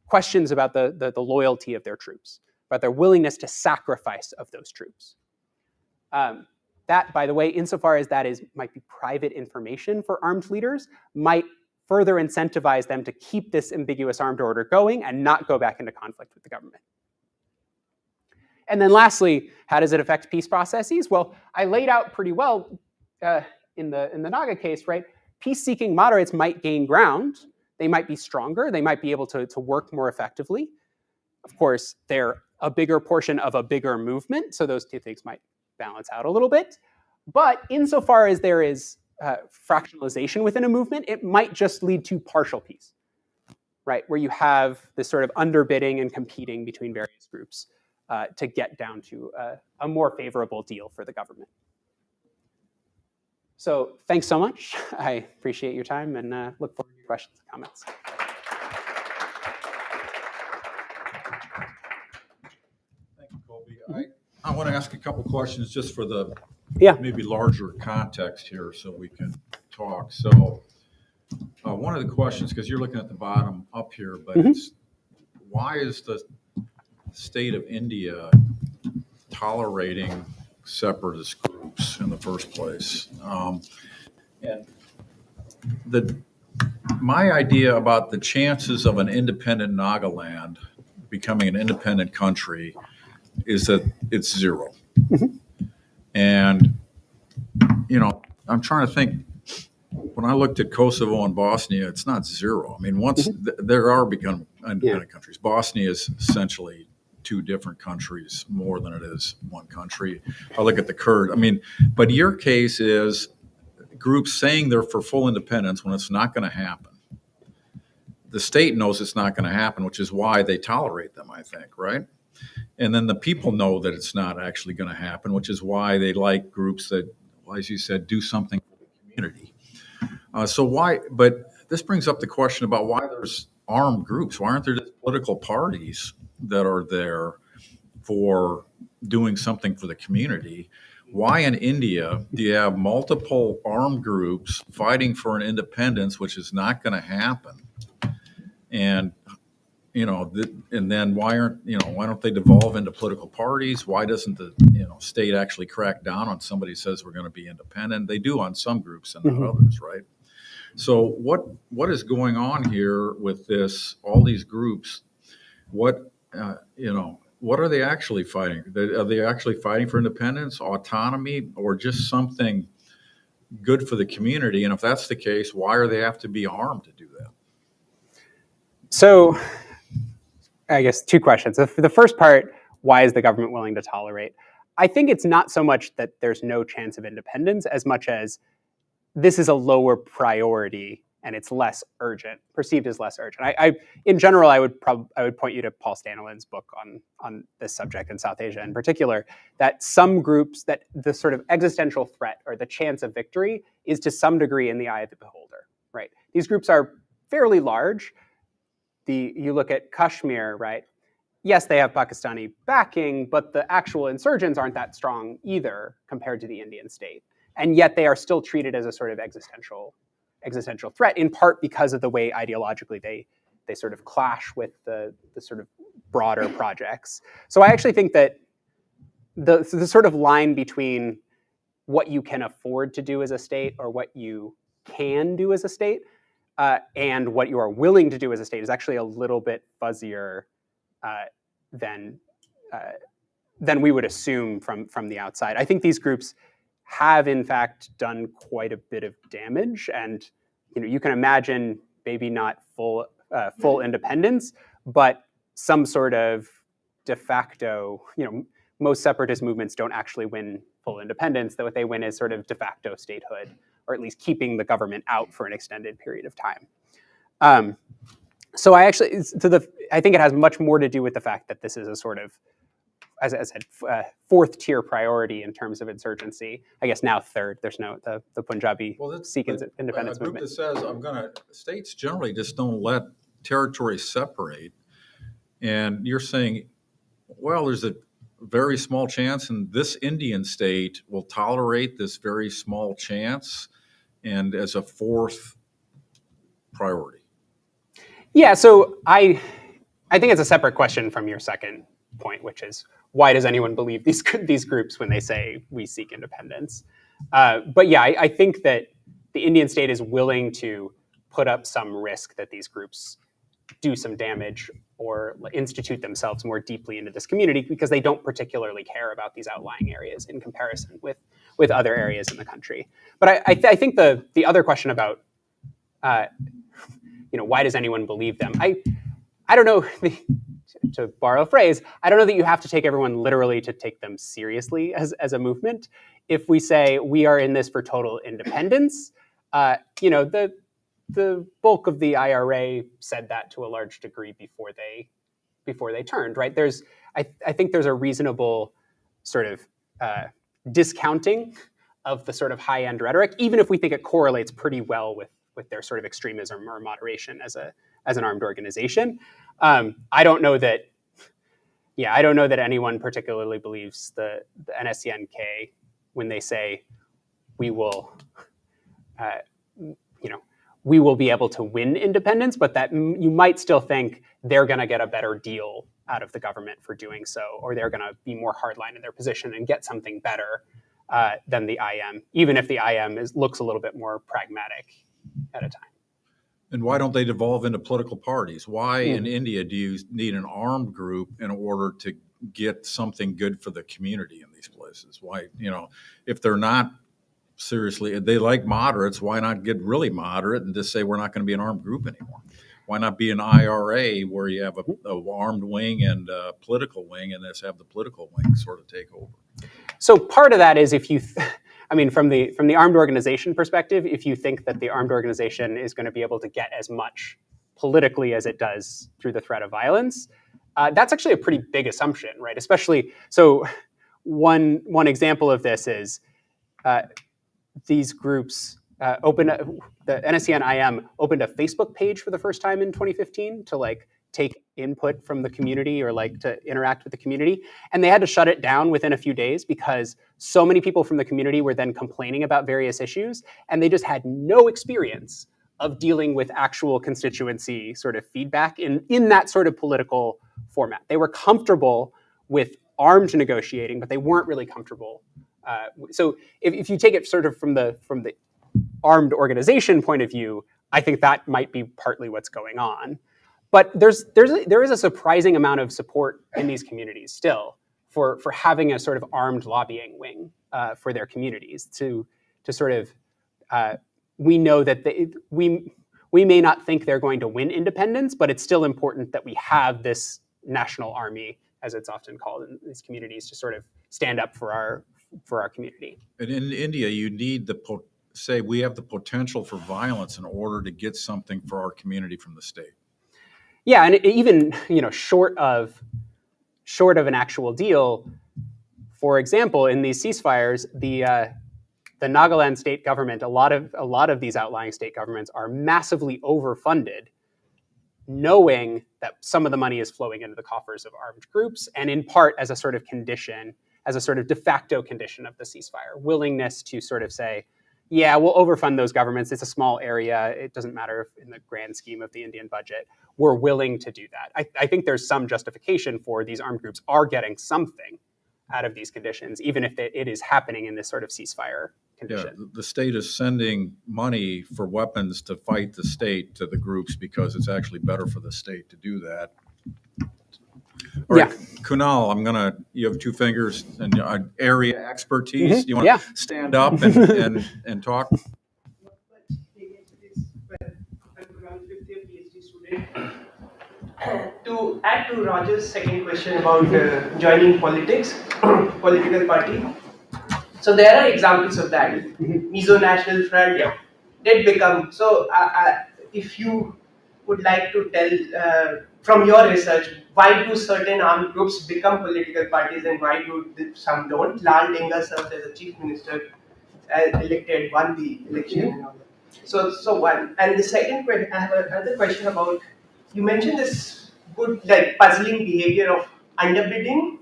questions about the loyalty of their troops, about their willingness to sacrifice of those troops. That, by the way, insofar as that might be private information for armed leaders, might further incentivize them to keep this ambiguous armed order going and not go back into conflict with the government. And then lastly, how does it affect peace processes? Well, I laid out pretty well in the Naga case, right? Peace-seeking moderates might gain ground. They might be stronger. They might be able to work more effectively. Of course, they're a bigger portion of a bigger movement, so those two things might balance out a little bit. But insofar as there is fractionalization within a movement, it might just lead to partial peace, right? Where you have this sort of underbidding and competing between various groups to get down to a more favorable deal for the government. So thanks so much. I appreciate your time and look forward to your questions and comments. Thank you, Kolby. I want to ask a couple questions just for the maybe larger context here so we can talk. So one of the questions, because you're looking at the bottom up here, but it's why is the state of India tolerating separatist groups in the first place? And my idea about the chances of an independent Nagaland becoming an independent country is that it's zero. And, I'm trying to think, when I looked at Kosovo and Bosnia, it's not zero. I mean, once there are become independent countries. Bosnia is essentially two different countries more than it is one country. I look at the Kurd. I mean, but your case is groups saying they're for full independence when it's not going to happen. the state knows it's not going to happen, which is why they tolerate them, I think, right? And then the people know that it's not actually going to happen, which is why they like groups that, well, as you said, do something for the community. But this brings up the question about why there's armed groups. Why aren't there just political parties that are there for doing something for the community? Why in India do you have multiple armed groups fighting for an independence, which is not going to happen? And and then why don't they devolve into political parties? Why doesn't the state actually crack down on somebody who says we're going to be independent? They do on some groups and not others, right? So what is going on here with this? All these groups, what are they actually fighting? Are they actually fighting for independence, autonomy, or just something good for the community? And if that's the case, why do they have to be armed to do that? So I guess two questions. The first part, why is the government willing to tolerate? I think it's not so much that there's no chance of independence as much as this is a lower priority and it's less urgent, perceived as less urgent. In general, I would point you to Paul Staniland's book on this subject in South Asia in particular, that some groups, that the sort of existential threat or the chance of victory is to some degree in the eye of the beholder, right? These groups are fairly large. You look at Kashmir, right? Yes, they have Pakistani backing, but the actual insurgents aren't that strong either compared to the Indian state. And yet they are still treated as a sort of existential threat, in part because of the way ideologically they sort of clash with the sort of broader projects. So I actually think that the sort of line between what you can afford to do as a state or what you can do as a state and what you are willing to do as a state is actually a little bit fuzzier than we would assume from the outside. I think these groups have in fact done quite a bit of damage, and you can imagine maybe not full independence, but some sort of de facto. Most separatist movements don't actually win full independence. That what they win is sort of de facto statehood, or at least keeping the government out for an extended period of time. So I think it has much more to do with the fact that this is a sort of, as I said, fourth tier priority in terms of insurgency. I guess now third. There's the Punjabi Sikh independence movement. A group that says states generally just don't let territories separate, and you're saying, well, there's a very small chance, and this Indian state will tolerate this very small chance, and as a fourth priority. Yeah, so I think it's a separate question from your second point, which is why does anyone believe these groups when they say we seek independence? But yeah, I think that the Indian state is willing to put up some risk that these groups do some damage or institute themselves more deeply into this community because they don't particularly care about these outlying areas in comparison with other areas in the country. But I think the other question about why does anyone believe them? I don't know. To borrow a phrase, I don't know that you have to take everyone literally to take them seriously as a movement. If we say we are in this for total independence, the bulk of the IRA said that to a large degree before they turned, right? I think there's a reasonable sort of discounting of the sort of high-end rhetoric, even if we think it correlates pretty well with their sort of extremism or moderation as an armed organization. I don't know that anyone particularly believes the NSCNK when they say we will be able to win independence, but that you might still think they're going to get a better deal out of the government for doing so, or they're going to be more hardline in their position and get something better than the IM, even if the IM looks a little bit more pragmatic at a time. And why don't they devolve into political parties? Why in India do you need an armed group in order to get something good for the community in these places? Why, if they're not seriously, they like moderates, why not get really moderate and just say we're not going to be an armed group anymore? Why not be an IRA where you have a armed wing and a political wing, and just have the political wing sort of take over? So part of that is from the armed organization perspective, if you think that the armed organization is going to be able to get as much politically as it does through the threat of violence. That's actually a pretty big assumption, right? Especially, so one example of this is these groups the NSC and IM opened a Facebook page for the first time in 2015 to like take input from the community or like to interact with the community. And they had to shut it down within a few days because so many people from the community were then complaining about various issues, and they just had no experience of dealing with actual constituency sort of feedback in that sort of political format. They were comfortable with armed negotiating, but they weren't really comfortable. So if you take it sort of from the armed organization point of view, I think that might be partly what's going on. But there is a surprising amount of support in these communities still for having a sort of armed lobbying wing for their communities to sort of we know that we may not think they're going to win independence, but it's still important that we have this national army, as it's often called in these communities, to sort of stand up for our community. And in India, you need say we have the potential for violence in order to get something for our community from the state. Yeah, and even short of an actual deal, for example, in these ceasefires, the Nagaland state government, a lot of these outlying state governments are massively overfunded, knowing that some of the money is flowing into the coffers of armed groups, and in part as a sort of condition, as a sort of de facto condition of the ceasefire, willingness to sort of say, yeah, we'll overfund those governments. It's a small area. It doesn't matter if in the grand scheme of the Indian budget. We're willing to do that. I think there's some justification for these armed groups are getting something out of these conditions, even if it is happening in this sort of ceasefire condition. Yeah, the state is sending money for weapons to fight the state to the groups because it's actually better for the state to do that. All right, Kunal, you have two fingers and area expertise. You want to stand up and talk? To add to Roger's second question about joining political party. So there are examples of that. Mizo National Front did become, so if you would like to tell from your research, why do certain armed groups become political parties and why do some don't? Lal Denga served as a chief minister, elected, won the election and all that. So one. And the second question, I have another question about, you mentioned this good, like puzzling behavior of underbidding.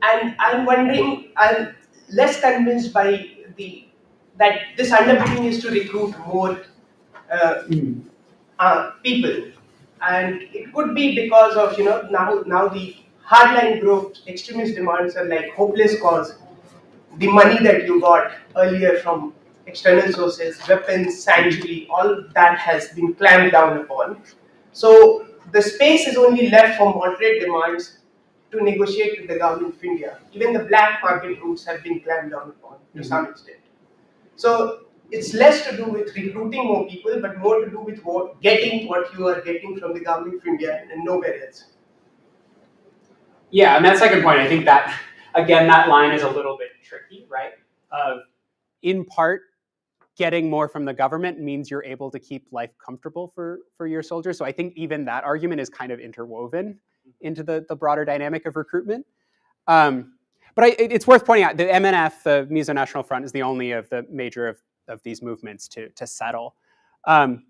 And I'm wondering, I'm less convinced by that this underbidding is to recruit more people. And it could be because of, now the hardline group extremist demands are like hopeless cause. The money that you got earlier from external sources, weapons, sanctuary, all that has been clamped down upon. So the space is only left for moderate demands to negotiate with the government of India. Even the black market routes have been clamped down upon to some extent. So it's less to do with recruiting more people, but more to do with getting what you are getting from the government of India and nowhere else. Yeah, and that second point, I think that, again, that line is a little bit tricky, right? In part, getting more from the government means you're able to keep life comfortable for your soldiers. So I think even that argument is kind of interwoven into the broader dynamic of recruitment. But it's worth pointing out the MNF, the Mizo National Front, is the only of the major of these movements to settle. And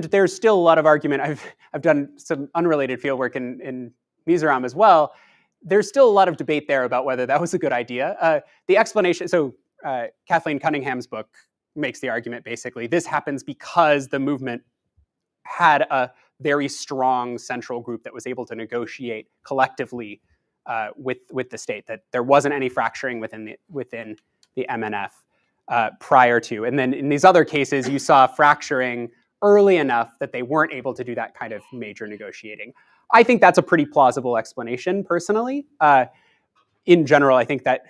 there's still a lot of argument. I've done some unrelated fieldwork in Mizoram as well. There's still a lot of debate there about whether that was a good idea. The explanation, so Kathleen Cunningham's book makes the argument basically, this happens because the movement had a very strong central group that was able to negotiate collectively with the state, that there wasn't any fracturing within the MNF prior to. And then in these other cases, you saw fracturing early enough that they weren't able to do that kind of major negotiating. I think that's a pretty plausible explanation, personally. In general, I think that,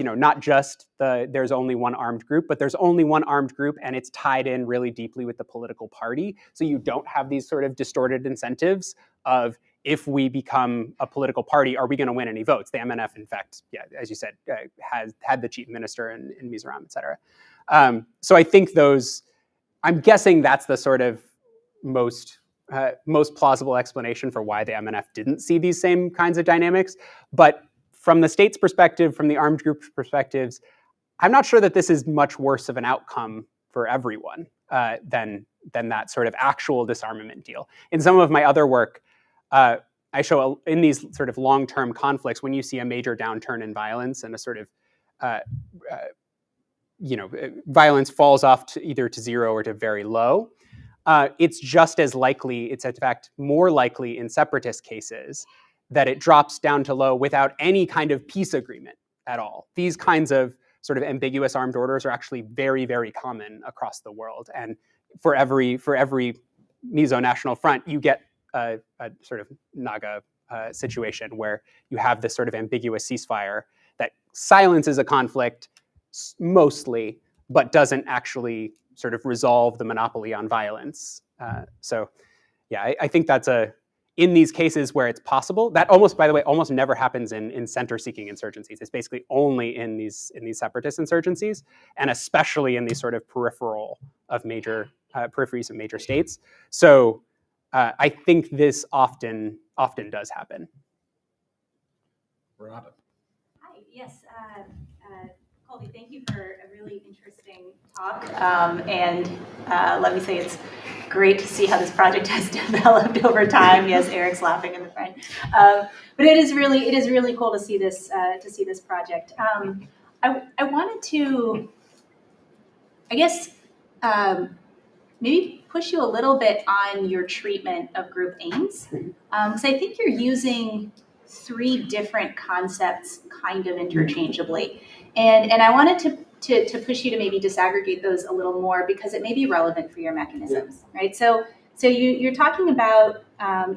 not just there's only one armed group, but there's only one armed group and it's tied in really deeply with the political party. So you don't have these sort of distorted incentives of, if we become a political party, are we going to win any votes? The MNF, in fact, as you said, has had the chief minister in Mizoram, et cetera. So I think I'm guessing that's the sort of most plausible explanation for why the MNF didn't see these same kinds of dynamics. But from the state's perspective, from the armed group's perspectives, I'm not sure that this is much worse of an outcome for everyone than that sort of actual disarmament deal. In some of my other work, I show in these sort of long-term conflicts, when you see a major downturn in violence and a sort of violence falls off to either to zero or to very low, it's just as likely, it's in fact more likely in separatist cases that it drops down to low without any kind of peace agreement at all. These kinds of sort of ambiguous armed orders are actually very, very common across the world. And for every Mizo-National Front, you get a sort of Naga situation where you have this sort of ambiguous ceasefire that silences a conflict mostly, but doesn't actually sort of resolve the monopoly on violence. So yeah, I think that's in these cases where it's possible, that almost, by the way, almost never happens in center-seeking insurgencies. It's basically only in these separatist insurgencies, and especially in these sort of peripheries of major states. So I think this often does happen. Renata. Hi, yes. Kolby, thank you for a really interesting talk. And let me say it's great to see how this project has developed over time. Yes, Eric's laughing in the front. But it is really cool to see this project. I wanted to, I guess, maybe push you a little bit on your treatment of group aims. Because I think you're using 3 different concepts kind of interchangeably. And I wanted to push you to maybe disaggregate those a little more because it may be relevant for your mechanisms, right? So you're talking about,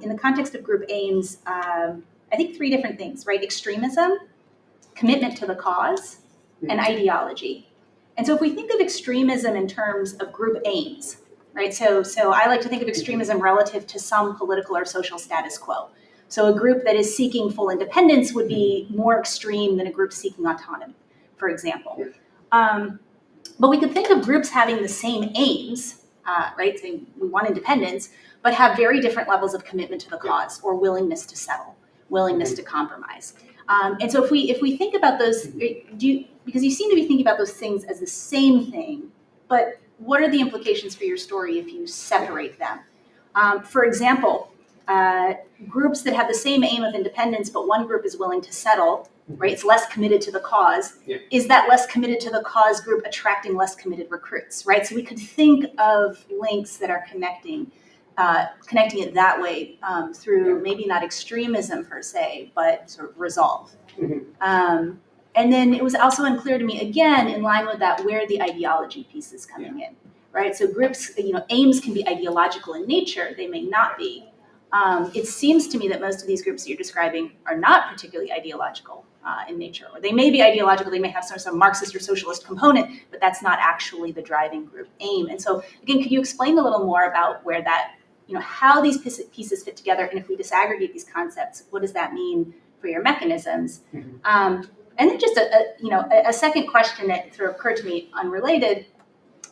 in the context of group aims, I think 3 different things, right? Extremism, commitment to the cause, and ideology. And so if we think of extremism in terms of group aims, right? So I like to think of extremism relative to some political or social status quo. So a group that is seeking full independence would be more extreme than a group seeking autonomy, for example. But we could think of groups having the same aims, right? Saying we want independence, but have very different levels of commitment to the cause or willingness to settle, willingness to compromise. And so if we think about those, because you seem to be thinking about those things as the same thing, but what are the implications for your story if you separate them? For example, groups that have the same aim of independence, but one group is willing to settle, right? It's less committed to the cause. Yeah. Is that less committed to the cause group attracting less committed recruits, right? So we could think of links that are connecting it that way through maybe not extremism per se, but sort of resolve. Mm-hmm. And then it was also unclear to me, again, in line with that, where the ideology piece is coming in, right? So groups, aims can be ideological in nature, they may not be. It seems to me that most of these groups that you're describing are not particularly ideological in nature. Or they may be ideological, they may have some Marxist or socialist component, but that's not actually the driving group aim. And so, again, could you explain a little more about where that, how these pieces fit together, and if we disaggregate these concepts, what does that mean for your mechanisms? Mm-hmm. And then just a second question that sort of occurred to me, unrelated.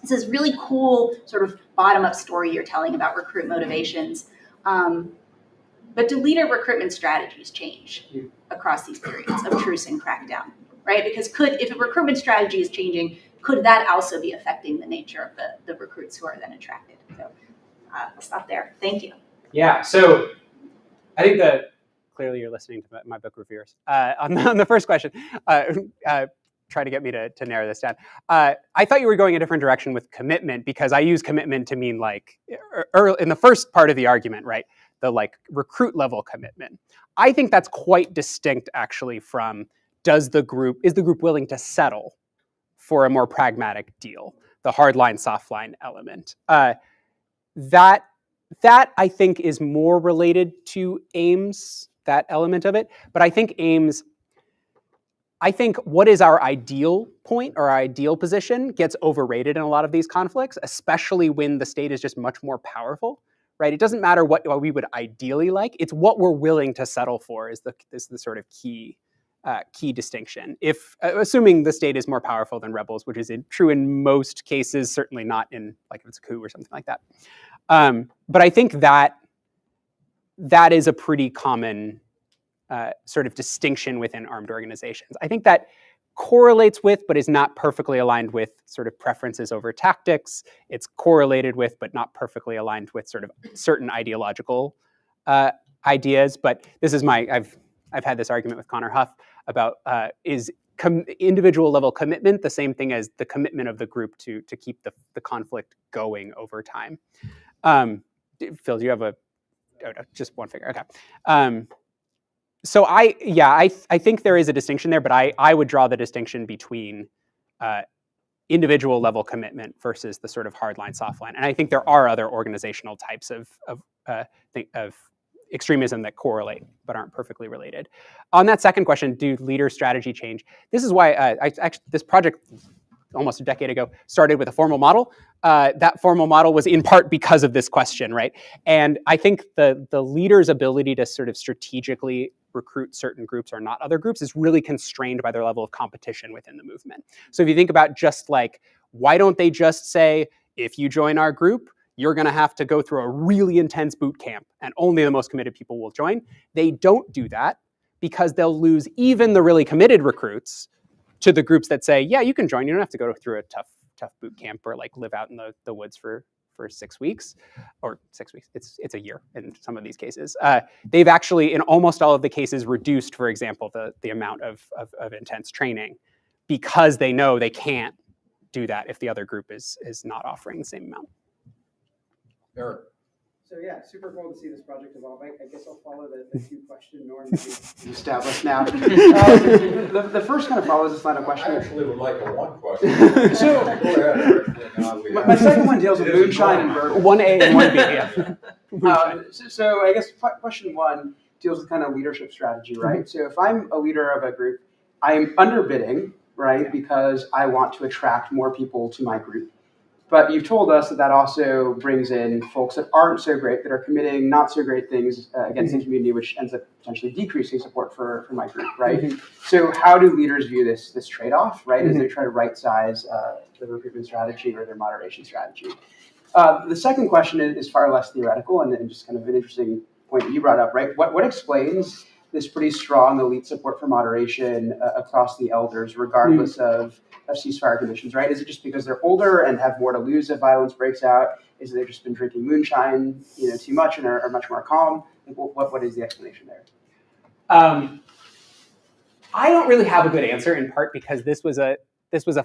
It's this really cool sort of bottom-up story you're telling about recruit motivations. But do leader recruitment strategies change across these periods of truce and crackdown, right? Because if a recruitment strategy is changing, could that also be affecting the nature of the recruits who are then attracted? So I'll stop there. Thank you. Yeah, so I think that clearly you're listening to my book reviewers. On the first question, try to get me to narrow this down. I thought you were going a different direction with commitment, because I use commitment to mean like early, in the first part of the argument, right? The like recruit level commitment. I think that's quite distinct actually from is the group willing to settle for a more pragmatic deal? The hard line, soft line element. That I think is more related to aims, that element of it. But I think what is our ideal point or our ideal position gets overrated in a lot of these conflicts, especially when the state is just much more powerful, right? It doesn't matter what we would ideally like. It's what we're willing to settle for is the sort of key distinction. If assuming the state is more powerful than rebels, which is true in most cases, certainly not in like if it's a coup or something like that. I think that is a pretty common sort of distinction within armed organizations. I think that correlates with, but is not perfectly aligned with, sort of preferences over tactics. It's correlated with, but not perfectly aligned with sort of certain ideological ideas. But this is I've had this argument with Connor Huff about is individual level commitment the same thing as the commitment of the group to keep the conflict going over time. Phil, do you have just one figure? Okay. So I think there is a distinction there, but I would draw the distinction between individual level commitment versus the sort of hard line, soft line. And I think there are other organizational types of extremism that correlate but aren't perfectly related. On that second question, do leader strategy change? This is why this project almost a decade ago started with a formal model. That formal model was in part because of this question, right? And I think the leader's ability to sort of strategically recruit certain groups or not other groups is really constrained by their level of competition within the movement. So if you think about just like, why don't they just say, if you join our group, you're going to have to go through a really intense boot camp and only the most committed people will join? They don't do that because they'll lose even the really committed recruits to the groups that say, yeah, you can join. You don't have to go through a tough boot camp or like live out in the woods for 6 weeks or 6 weeks. It's a year in some of these cases. They've actually, in almost all of the cases, reduced, for example, the amount of intense training because they know they can't do that if the other group is not offering the same amount. Eric. So yeah, super cool to see this project evolve. I guess I'll follow the two-question norm that we've established now. The first kind of follows this line of questioning. I actually would like a one question. So, go ahead, Eric. My second one deals with moonshine and bourbon. 1A and 1B, yeah. So I guess question one deals with kind of leadership strategy, right? Mm-hmm. So if I'm a leader of a group, I'm underbidding, right, because I want to attract more people to my group. But you've told us that also brings in folks that aren't so great, that are committing not so great things against the community, which ends up potentially decreasing support for my group, right? Mm-hmm. So how do leaders view this trade-off, right, as they try to right-size the recruitment strategy or their moderation strategy? The second question is far less theoretical and just kind of an interesting point that you brought up, right? What explains this pretty strong elite support for moderation across the elders, regardless of ceasefire conditions, right? Is it just because they're older and have more to lose if violence breaks out? Is it they've just been drinking moonshine, too much and are much more calm? Like, what is the explanation there? I don't really have a good answer, in part because this was a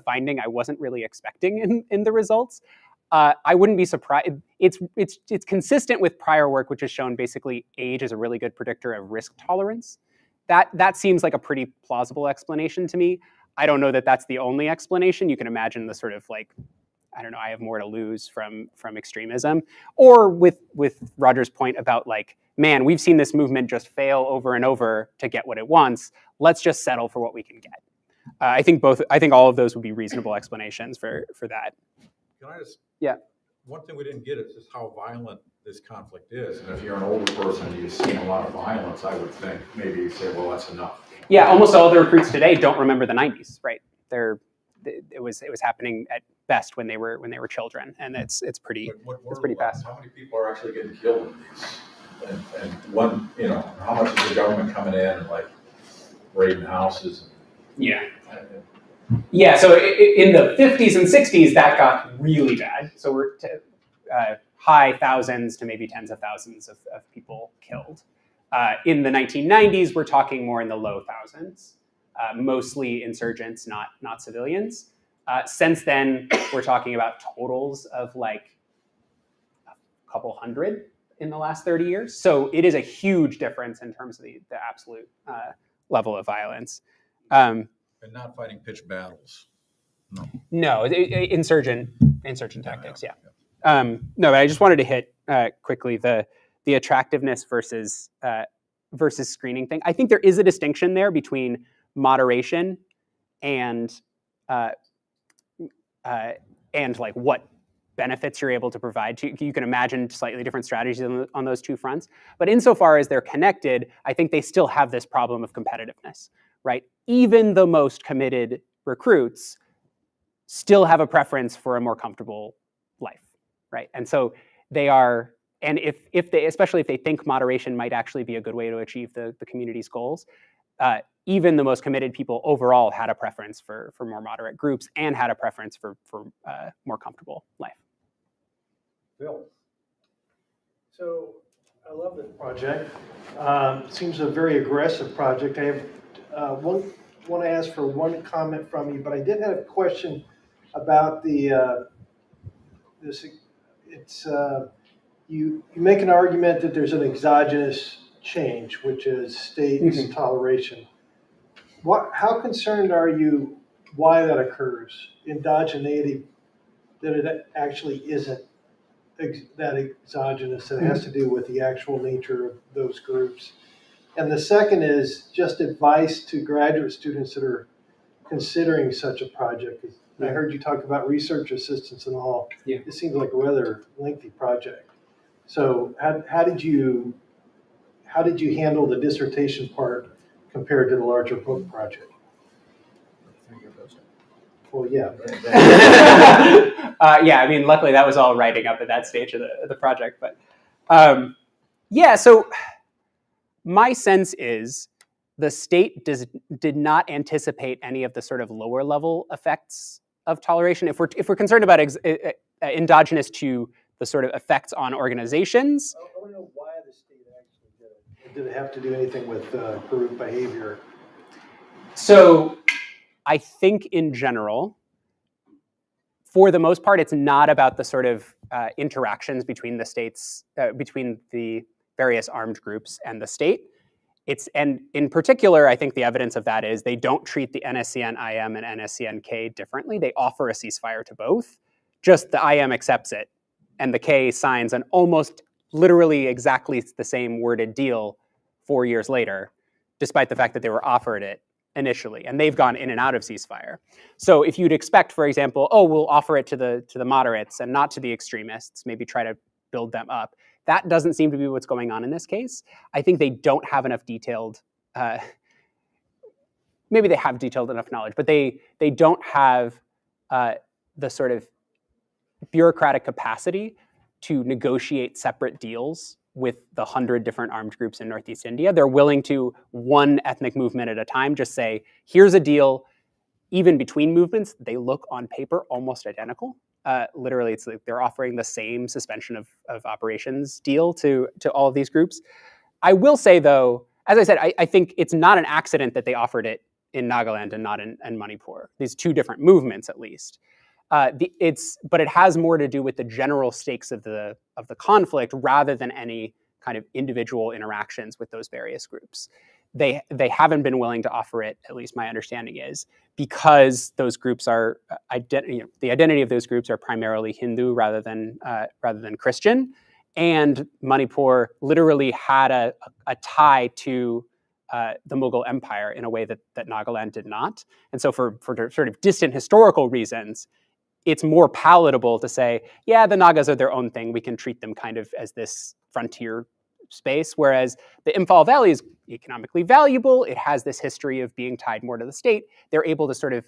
finding I wasn't really expecting in the results. I wouldn't be surprised. It's consistent with prior work, which has shown basically age is a really good predictor of risk tolerance. That seems like a pretty plausible explanation to me. I don't know that that's the only explanation. You can imagine the sort of like, I don't know, I have more to lose from extremism. Or with Roger's point about like, man, we've seen this movement just fail over and over to get what it wants. Let's just settle for what we can get. I think all of those would be reasonable explanations for that. Can I just? Yeah. One thing we didn't get is just how violent this conflict is. And if you're an older person and you've seen a lot of violence, I would think maybe you say, well, that's enough. Yeah, almost all the recruits today don't remember the 90s, right? It was happening at best when they were children, and it's pretty fast. How many people are actually getting killed in these? And one, how much is the government coming in and like raiding houses? Yeah. Yeah, so in the 50s and 60s, that got really bad. So we're high thousands to maybe tens of thousands of people killed. In the 1990s, we're talking more in the low thousands, mostly insurgents, not civilians. Since then, we're talking about totals of like a couple hundred in the last 30 years. So it is a huge difference in terms of the absolute level of violence. And not fighting pitched battles. No, insurgent tactics, yeah. No, but I just wanted to hit quickly the attractiveness versus screening thing. I think there is a distinction there between moderation and like what benefits you're able to provide. You can imagine slightly different strategies on those two fronts. But insofar as they're connected, I think they still have this problem of competitiveness, right? Even the most committed recruits still have a preference for a more comfortable life, right? And so they are and if they, especially if they think moderation might actually be a good way to achieve the community's goals, even the most committed people overall had a preference for more moderate groups and had a preference for more comfortable life. Bill. So I love this project. Seems a very aggressive project. I have want to ask for one comment from you, but I did have a question about the you make an argument that there's an exogenous change, which is state toleration. How concerned are you why that occurs? Endogeneity, that it actually isn't that exogenous. It has to do with the actual nature of those groups. And the second is just advice to graduate students that are considering such a project. I heard you talk about research assistants and all. Yeah. It seems like a rather lengthy project. So how did you handle the dissertation part compared to the larger book project? Well, yeah. Yeah, I mean, luckily that was all writing up at that stage of the project. But yeah, so my sense is the state did not anticipate any of the sort of lower level effects of toleration. If we're concerned about endogenous to the sort of effects on organizations. I want to know why the state actually did it. Did it have to do anything with group behavior? So I think in general, for the most part, it's not about the sort of interactions between the states, between the various armed groups and the state. And in particular, I think the evidence of that is they don't treat the NSCN-IM and NSCN-K differently. They offer a ceasefire to both, just the IM accepts it, and the K signs an almost literally exactly the same worded deal 4 years later, despite the fact that they were offered it initially, and they've gone in and out of ceasefire. So if you'd expect, for example, oh, we'll offer it to the moderates and not to the extremists, maybe try to build them up. That doesn't seem to be what's going on in this case. I think they don't have enough detailed, maybe they have detailed enough knowledge, but they don't have the sort of bureaucratic capacity to negotiate separate deals with the 100 different armed groups in Northeast India. They're willing to, one ethnic movement at a time, just say, here's a deal. Even between movements, they look on paper almost identical. Literally, it's like they're offering the same suspension of operations deal to all of these groups. I will say, though, as I said, I think it's not an accident that they offered it in Nagaland and not in Manipur. These two different movements, at least. But it has more to do with the general stakes of the conflict rather than any kind of individual interactions with those various groups. They haven't been willing to offer it, at least my understanding is, because those groups are the identity of those groups are primarily Hindu rather than Christian, and Manipur literally had a tie to the Mughal Empire in a way that Nagaland did not, and so for sort of distant historical reasons, it's more palatable to say, yeah, the Nagas are their own thing. We can treat them kind of as this frontier space, whereas the Imphal Valley is economically valuable. It has this history of being tied more to the state. They're able to sort of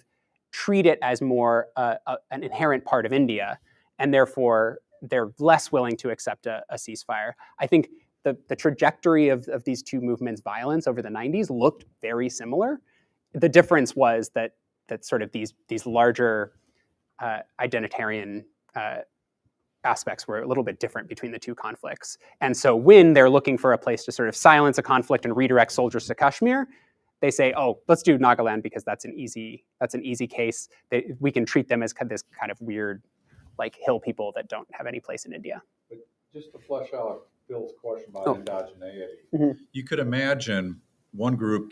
treat it as more an inherent part of India, and therefore they're less willing to accept a ceasefire. I think the trajectory of these two movements' violence over the 90s looked very similar. The difference was that sort of these larger identitarian aspects were a little bit different between the two conflicts. And so when they're looking for a place to sort of silence a conflict and redirect soldiers to Kashmir, they say, oh, let's do Nagaland because that's an easy case. We can treat them as this kind of weird, like, hill people that don't have any place in India. But just to flesh out Bill's question about endogeneity, you could imagine one group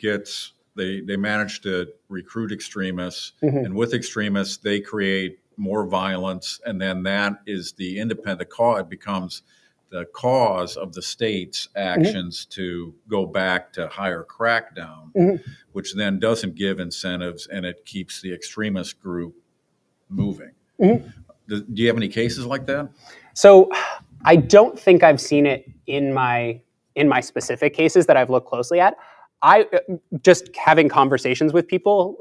they manage to recruit extremists, and with extremists, they create more violence, and then that is it becomes the cause of the state's actions to go back to higher crackdown, which then doesn't give incentives, and it keeps the extremist group moving. Do you have any cases like that? So I don't think I've seen it in my specific cases that I've looked closely at. I just having conversations with people,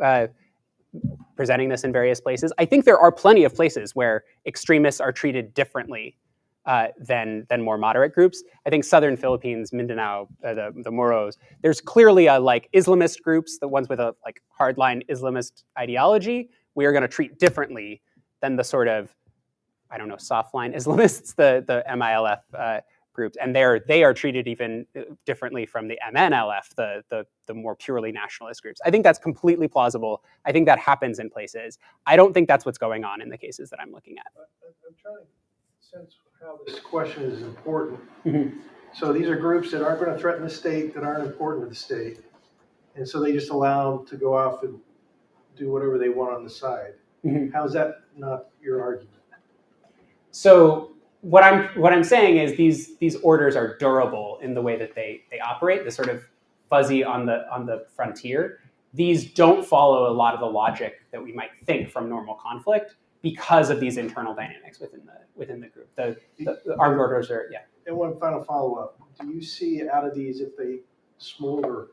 presenting this in various places, I think there are plenty of places where extremists are treated differently than more moderate groups. I think southern Philippines, Mindanao, the Moros, there's clearly a like Islamist groups, the ones with a like hardline Islamist ideology, we are going to treat differently than the sort of, I don't know, softline Islamists, the MILF groups, and they are treated even differently from the MNLF, the more purely nationalist groups. I think that's completely plausible. I think that happens in places. I don't think that's what's going on in the cases that I'm looking at. I'm trying to sense how this question is important. Mm-hmm. So these are groups that aren't going to threaten the state, that aren't important to the state, and so they just allow them to go off and do whatever they want on the side. Mm-hmm. How is that not your argument? So what I'm saying is these orders are durable in the way that they operate, the sort of fuzzy on the frontier. These don't follow a lot of the logic that we might think from normal conflict because of these internal dynamics within the group. The armed orders are, yeah. And one final follow-up. Do you see out of these, if they smolder,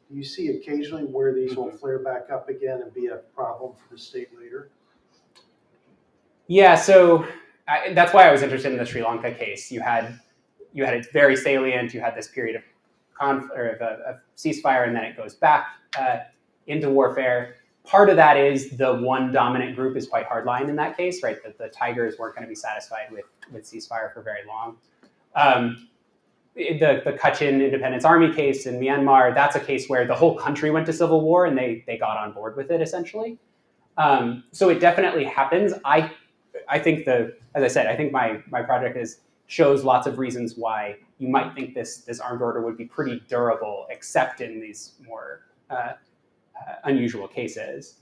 do you see occasionally where these will flare back up again and be a problem for the state later? Yeah, so that's why I was interested in the Sri Lanka case. You had it very salient. You had this period of ceasefire, and then it goes back into warfare. Part of that is the one dominant group is quite hardline in that case, right? That the Tigers weren't going to be satisfied with ceasefire for very long. The Kachin Independence Army case in Myanmar, that's a case where the whole country went to civil war and they got on board with it essentially. So it definitely happens. I think as I said, I think my project shows lots of reasons why you might think this armed order would be pretty durable, except in these more unusual cases.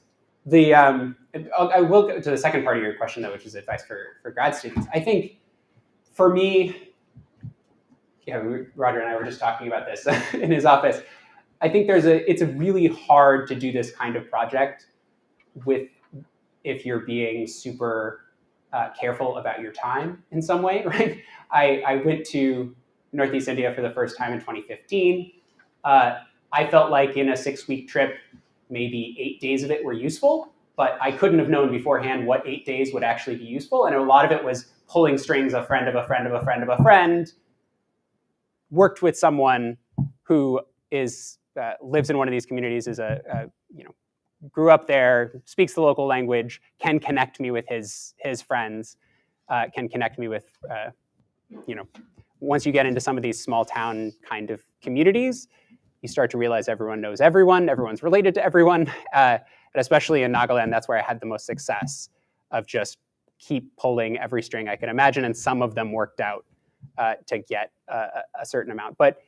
I will go to the second part of your question though, which is advice for grad students. I think for me, Roger and I were just talking about this in his office. I think it's really hard to do this kind of project if you're being super careful about your time in some way, right? I went to Northeast India for the first time in 2015. I felt like in a 6-week trip, maybe 8 days of it were useful, but I couldn't have known beforehand what 8 days would actually be useful. And a lot of it was pulling strings, a friend of a friend of a friend of a friend, worked with someone who lives in one of these communities, grew up there, speaks the local language, can connect me with his friends, can connect me with, once you get into some of these small town kind of communities, you start to realize everyone knows everyone, everyone's related to everyone. And especially in Nagaland, that's where I had the most success of just keep pulling every string I could imagine. And some of them worked out to get a certain amount. But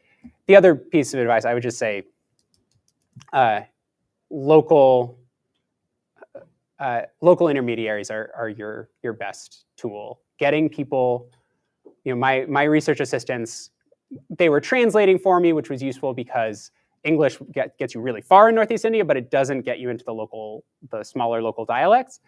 the other piece of advice, I would just say, local intermediaries are your best tool. Getting people, my research assistants, they were translating for me, which was useful because English gets you really far in Northeast India, but it doesn't get you into the smaller local dialects.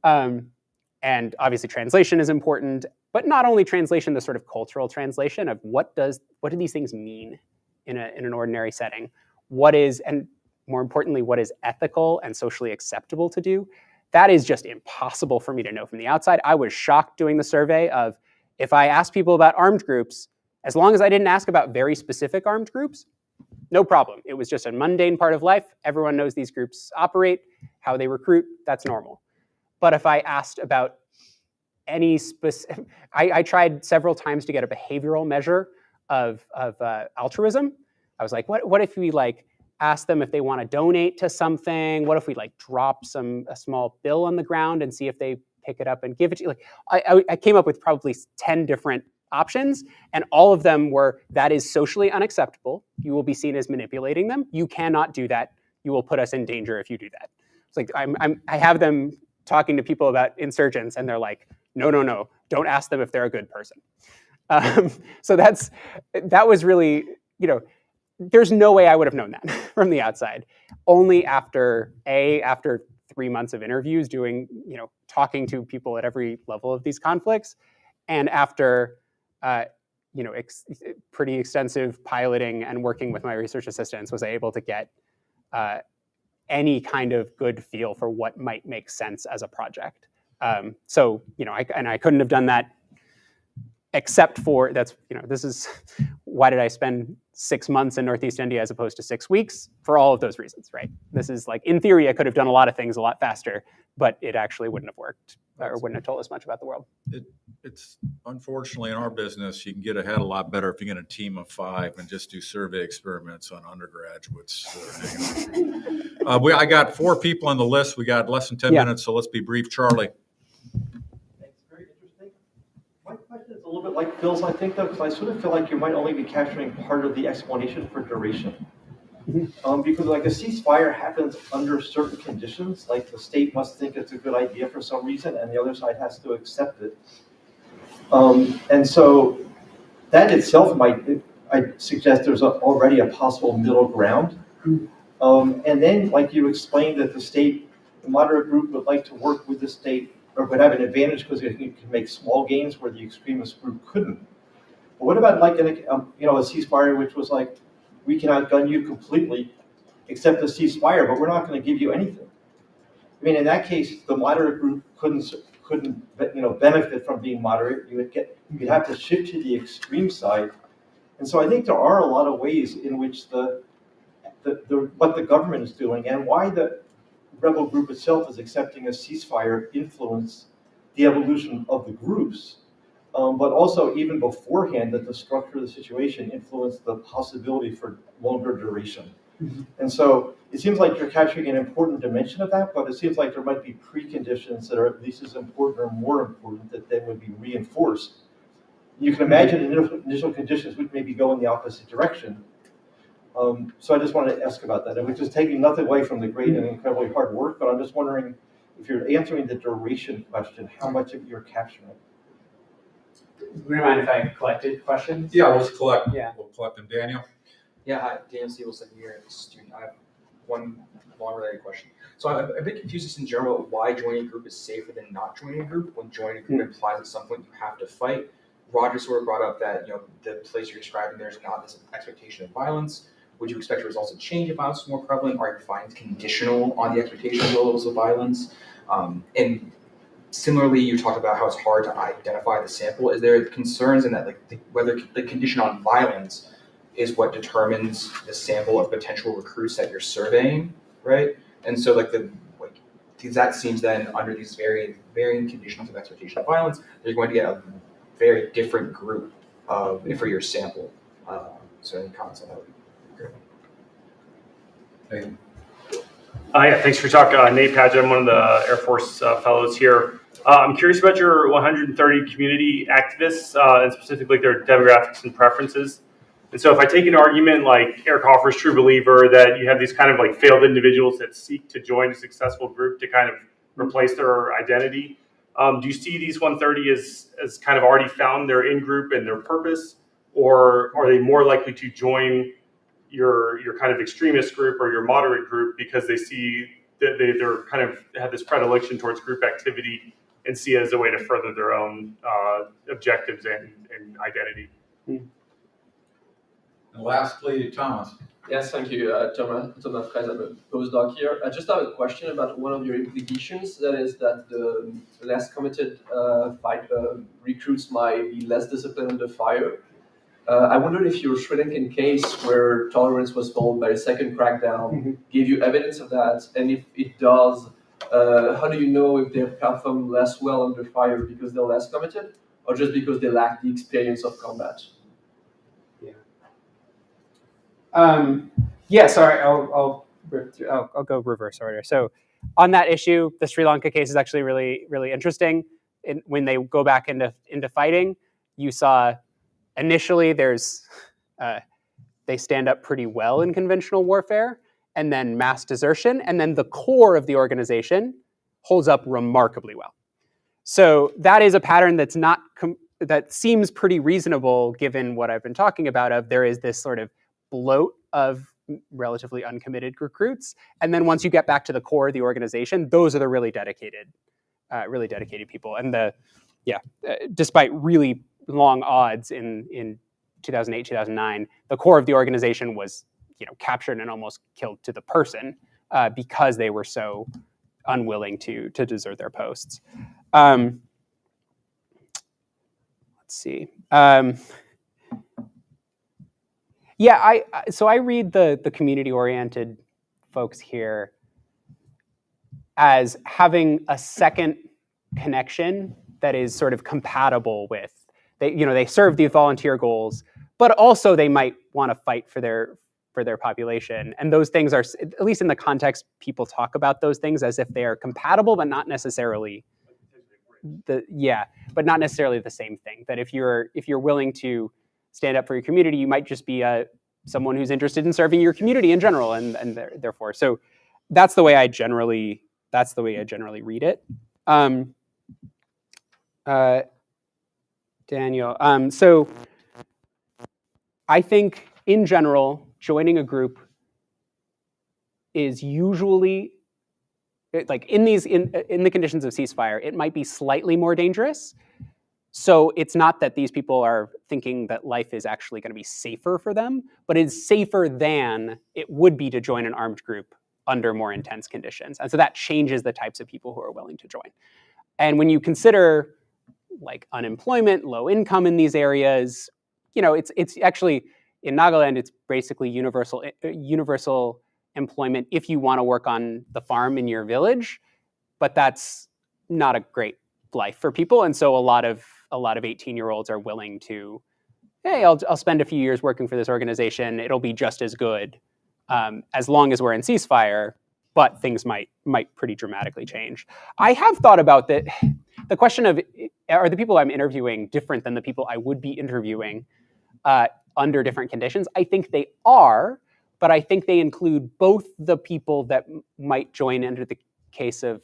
And obviously translation is important, but not only translation, the sort of cultural translation of what do these things mean in an ordinary setting? And more importantly, what is ethical and socially acceptable to do? That is just impossible for me to know from the outside. I was shocked doing the survey of if I asked people about armed groups, as long as I didn't ask about very specific armed groups, no problem. It was just a mundane part of life. Everyone knows these groups operate, how they recruit, that's normal. But if I asked about any specific, I tried several times to get a behavioral measure of altruism. I was like, what if we ask them if they want to donate to something? What if we drop a small bill on the ground and see if they pick it up and give it to you? I came up with probably 10 different options, and all of them were, that is socially unacceptable. You will be seen as manipulating them. You cannot do that. You will put us in danger if you do that. It's like I have them talking to people about insurgents, and they're like, no, don't ask them if they're a good person. So that was really, there's no way I would have known that from the outside. Only after 3 months of interviews doing, talking to people at every level of these conflicts, and after, pretty extensive piloting and working with my research assistants, was I able to get any kind of good feel for what might make sense as a project. I couldn't have done that except for this is why did I spend 6 months in Northeast India as opposed to 6 weeks? For all of those reasons, right? This is like, in theory, I could have done a lot of things a lot faster, but it actually wouldn't have worked or wouldn't have told us much about the world. It's unfortunately in our business, you can get ahead a lot better if you get a team of 5 and just do survey experiments on undergraduates. I got 4 people on the list. We got less than 10 minutes, so let's be brief. Charlie. Thanks. Very interesting. My question is a little bit like Phil's, I think, though, because I sort of feel like you might only be capturing part of the explanation for duration. Because like a ceasefire happens under certain conditions, like the state must think it's a good idea for some reason, and the other side has to accept it. And so that itself I suggest there's already a possible middle ground. And then, like you explained, that the moderate group would like to work with the state, or would have an advantage because it can make small gains where the extremist group couldn't. But what about like a ceasefire, which was like, we can outgun you completely, except the ceasefire, but we're not going to give you anything. I mean, in that case, the moderate group couldn't benefit from being moderate. You'd have to shift to the extreme side. And so I think there are a lot of ways in which what the government is doing and why the rebel group itself is accepting a ceasefire influence the evolution of the groups. But also even beforehand, that the structure of the situation influenced the possibility for longer duration. And so it seems like you're capturing an important dimension of that, but it seems like there might be preconditions that are at least as important or more important that then would be reinforced. You can imagine initial conditions which maybe go in the opposite direction. So I just wanted to ask about that, and which is taking nothing away from the great and incredibly hard work, but I'm just wondering if you're answering the duration question, how much of it you're capturing. Would you mind if I collected questions? Yeah, let's collect. Yeah. We'll collect them. Daniel? Yeah, hi, Daniel Stevenson here, student. I have one long related question. So I'm a bit confused just in general about why joining a group is safer than not joining a group. When joining a group implies at some point you have to fight. Roger sort of brought up that the place you're describing there's not this expectation of violence. Would you expect your results to change if violence is more prevalent? Are your findings conditional on the expectation of low levels of violence? And similarly, you talked about how it's hard to identify the sample. Is there concerns in that, like, whether the condition on violence is what determines the sample of potential recruits that you're surveying, right? And so, because that seems then under these varying conditions of expectation of violence, you're going to get a very different group for your sample. So any comments on that would be great. Yeah, thanks for talking. Nate Padgett, I'm one of the Air Force fellows here. I'm curious about your 130 community activists and specifically their demographics and preferences. And so if I take an argument like Eric Hoffer's True Believer, that you have these kind of like failed individuals that seek to join a successful group to kind of replace their identity, do you see these 130 as kind of already found their in-group and their purpose, or are they more likely to join your kind of extremist group or your moderate group because they see that they're kind of have this predilection towards group activity and see it as a way to further their own objectives and identity? And lastly, Thomas. Yes, thank you, Thomas Fraise. I'm a postdoc here. I just have a question about one of your implications. That is that the less committed recruits might be less disciplined under fire. I wondered if your Sri Lankan case, where tolerance was followed by a second crackdown, gave you evidence of that, and if it does, how do you know if they perform less well under fire because they're less committed, or just because they lack the experience of combat? Sorry, I'll go reverse order. So on that issue, the Sri Lanka case is actually really, really interesting. When they go back into fighting, you saw initially they stand up pretty well in conventional warfare, and then mass desertion, and then the core of the organization holds up remarkably well. So that is a pattern that's not that seems pretty reasonable given what I've been talking about. There is this sort of bloat of relatively uncommitted recruits, and then once you get back to the core of the organization, those are the really dedicated people. And despite really long odds in 2008, 2009, the core of the organization was captured and almost killed to the person because they were so unwilling to desert their posts. Let's see. Yeah, so I read the community-oriented folks here as having a second connection that is sort of compatible with, they serve the volunteer goals, but also they might want to fight for their population. And those things are, at least in the context, people talk about those things as if they are compatible, but not necessarily but not necessarily the same thing. That if you're willing to stand up for your community, you might just be someone who's interested in serving your community in general, and therefore, so that's the way I generally read it. Daniel, so I think in general, joining a group is usually, like in the conditions of ceasefire, it might be slightly more dangerous. So it's not that these people are thinking that life is actually going to be safer for them, but it's safer than it would be to join an armed group under more intense conditions. And so that changes the types of people who are willing to join. And when you consider like unemployment, low income in these areas, it's actually, in Nagaland, it's basically universal employment if you want to work on the farm in your village, but that's not a great life for people. And so a lot of 18-year-olds are willing to, hey, I'll spend a few years working for this organization. It'll be just as good as long as we're in ceasefire, but things might pretty dramatically change. I have thought about the question of, are the people I'm interviewing different than the people I would be interviewing under different conditions? I think they are, but I think they include both the people that might join under the case of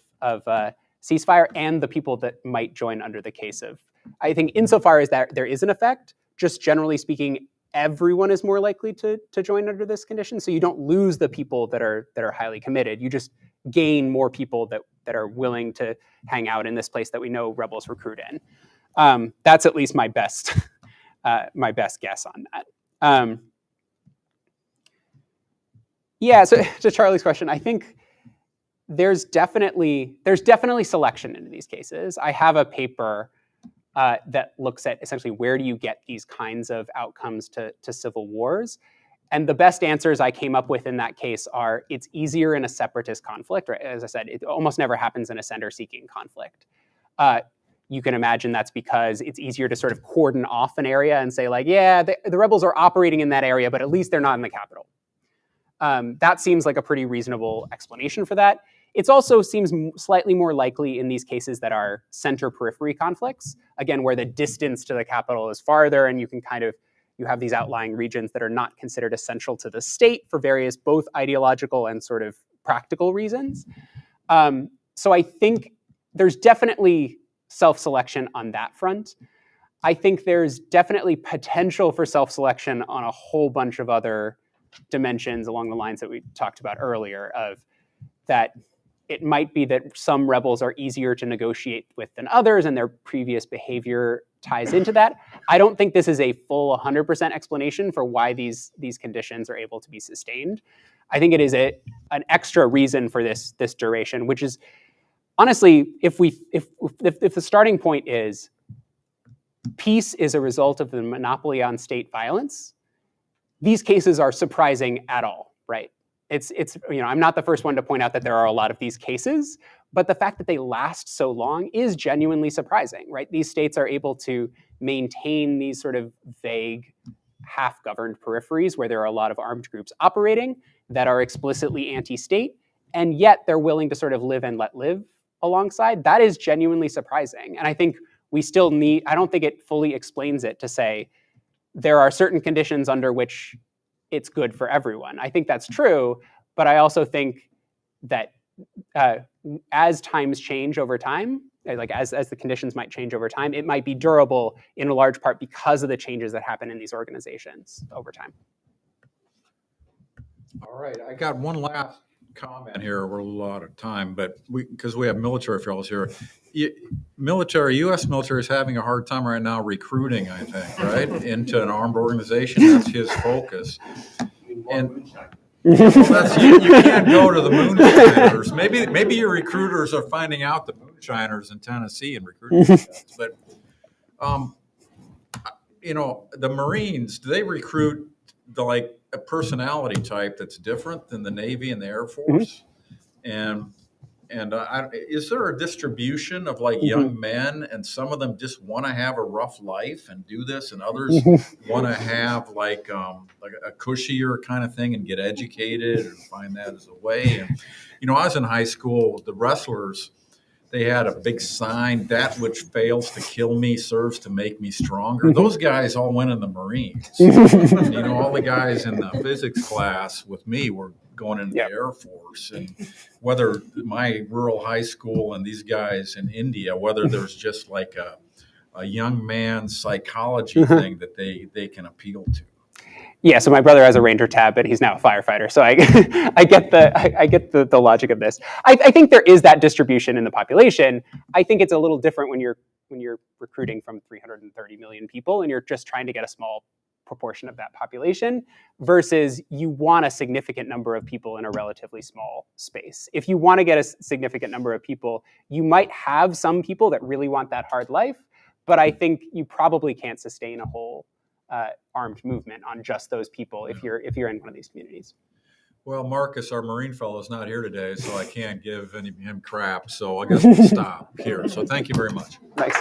ceasefire and the people that might join under the case of, I think insofar as that there is an effect, just generally speaking, everyone is more likely to join under this condition. So you don't lose the people that are highly committed. You just gain more people that are willing to hang out in this place that we know rebels recruit in. That's at least my best guess on that. Yeah, so to Charlie's question, I think there's definitely selection into these cases. I have a paper that looks at essentially where do you get these kinds of outcomes to civil wars. And the best answers I came up with in that case are it's easier in a separatist conflict. Right? As I said, it almost never happens in a center-seeking conflict. You can imagine that's because it's easier to sort of cordon off an area and say like, yeah, the rebels are operating in that area, but at least they're not in the capital. That seems like a pretty reasonable explanation for that. It also seems slightly more likely in these cases that are center-periphery conflicts, again, where the distance to the capital is farther and you have these outlying regions that are not considered essential to the state for various both ideological and sort of practical reasons. So I think there's definitely self-selection on that front. I think there's definitely potential for self-selection on a whole bunch of other dimensions along the lines that we talked about earlier, of that it might be that some rebels are easier to negotiate with than others and their previous behavior ties into that. I don't think this is a full 100% explanation for why these conditions are able to be sustained. I think it is an extra reason for this duration, which is honestly, if the starting point is peace is a result of the monopoly on state violence, these cases are surprising at all, right? It's I'm not the first one to point out that there are a lot of these cases, but the fact that they last so long is genuinely surprising, right? These states are able to maintain these sort of vague, half-governed peripheries where there are a lot of armed groups operating that are explicitly anti-state, and yet they're willing to sort of live and let live alongside. That is genuinely surprising. And I think we still I don't think it fully explains it to say there are certain conditions under which it's good for everyone. I think that's true, but I also think that as times change over time, like as the conditions might change over time, it might be durable in a large part because of the changes that happen in these organizations over time. All right, I got one last comment here. We're a little out of time, but because we have military fellows here. U.S. military is having a hard time right now recruiting, I think, right, into an armed organization. That's his focus. And you can't go to the moonshiners. Maybe your recruiters are finding out the moonshiners in Tennessee and recruiting. But the Marines, do they recruit like a personality type that's different than the Navy and the Air Force? And is there a distribution of like young men, and some of them just want to have a rough life and do this, and others want to have like a cushier kind of thing and get educated and find that as a way? And I was in high school. The wrestlers, they had a big sign: "That which fails to kill me serves to make me stronger." Those guys all went in the Marines. All the guys in the physics class with me were going into the Air Force. And whether my rural high school and these guys in India, whether there's just like a young man's psychology thing that they can appeal to. Yeah, so my brother has a Ranger tab, but he's now a firefighter. So I get the logic of this. I think there is that distribution in the population. I think it's a little different when you're recruiting from 330 million people and you're just trying to get a small proportion of that population, versus you want a significant number of people in a relatively small space. If you want to get a significant number of people, you might have some people that really want that hard life, but I think you probably can't sustain a whole armed movement on just those people if you're in one of these communities. Well, Marcus, our Marine fellow, is not here today, so I can't give him crap. So I guess we'll stop here. So thank you very much. Nice.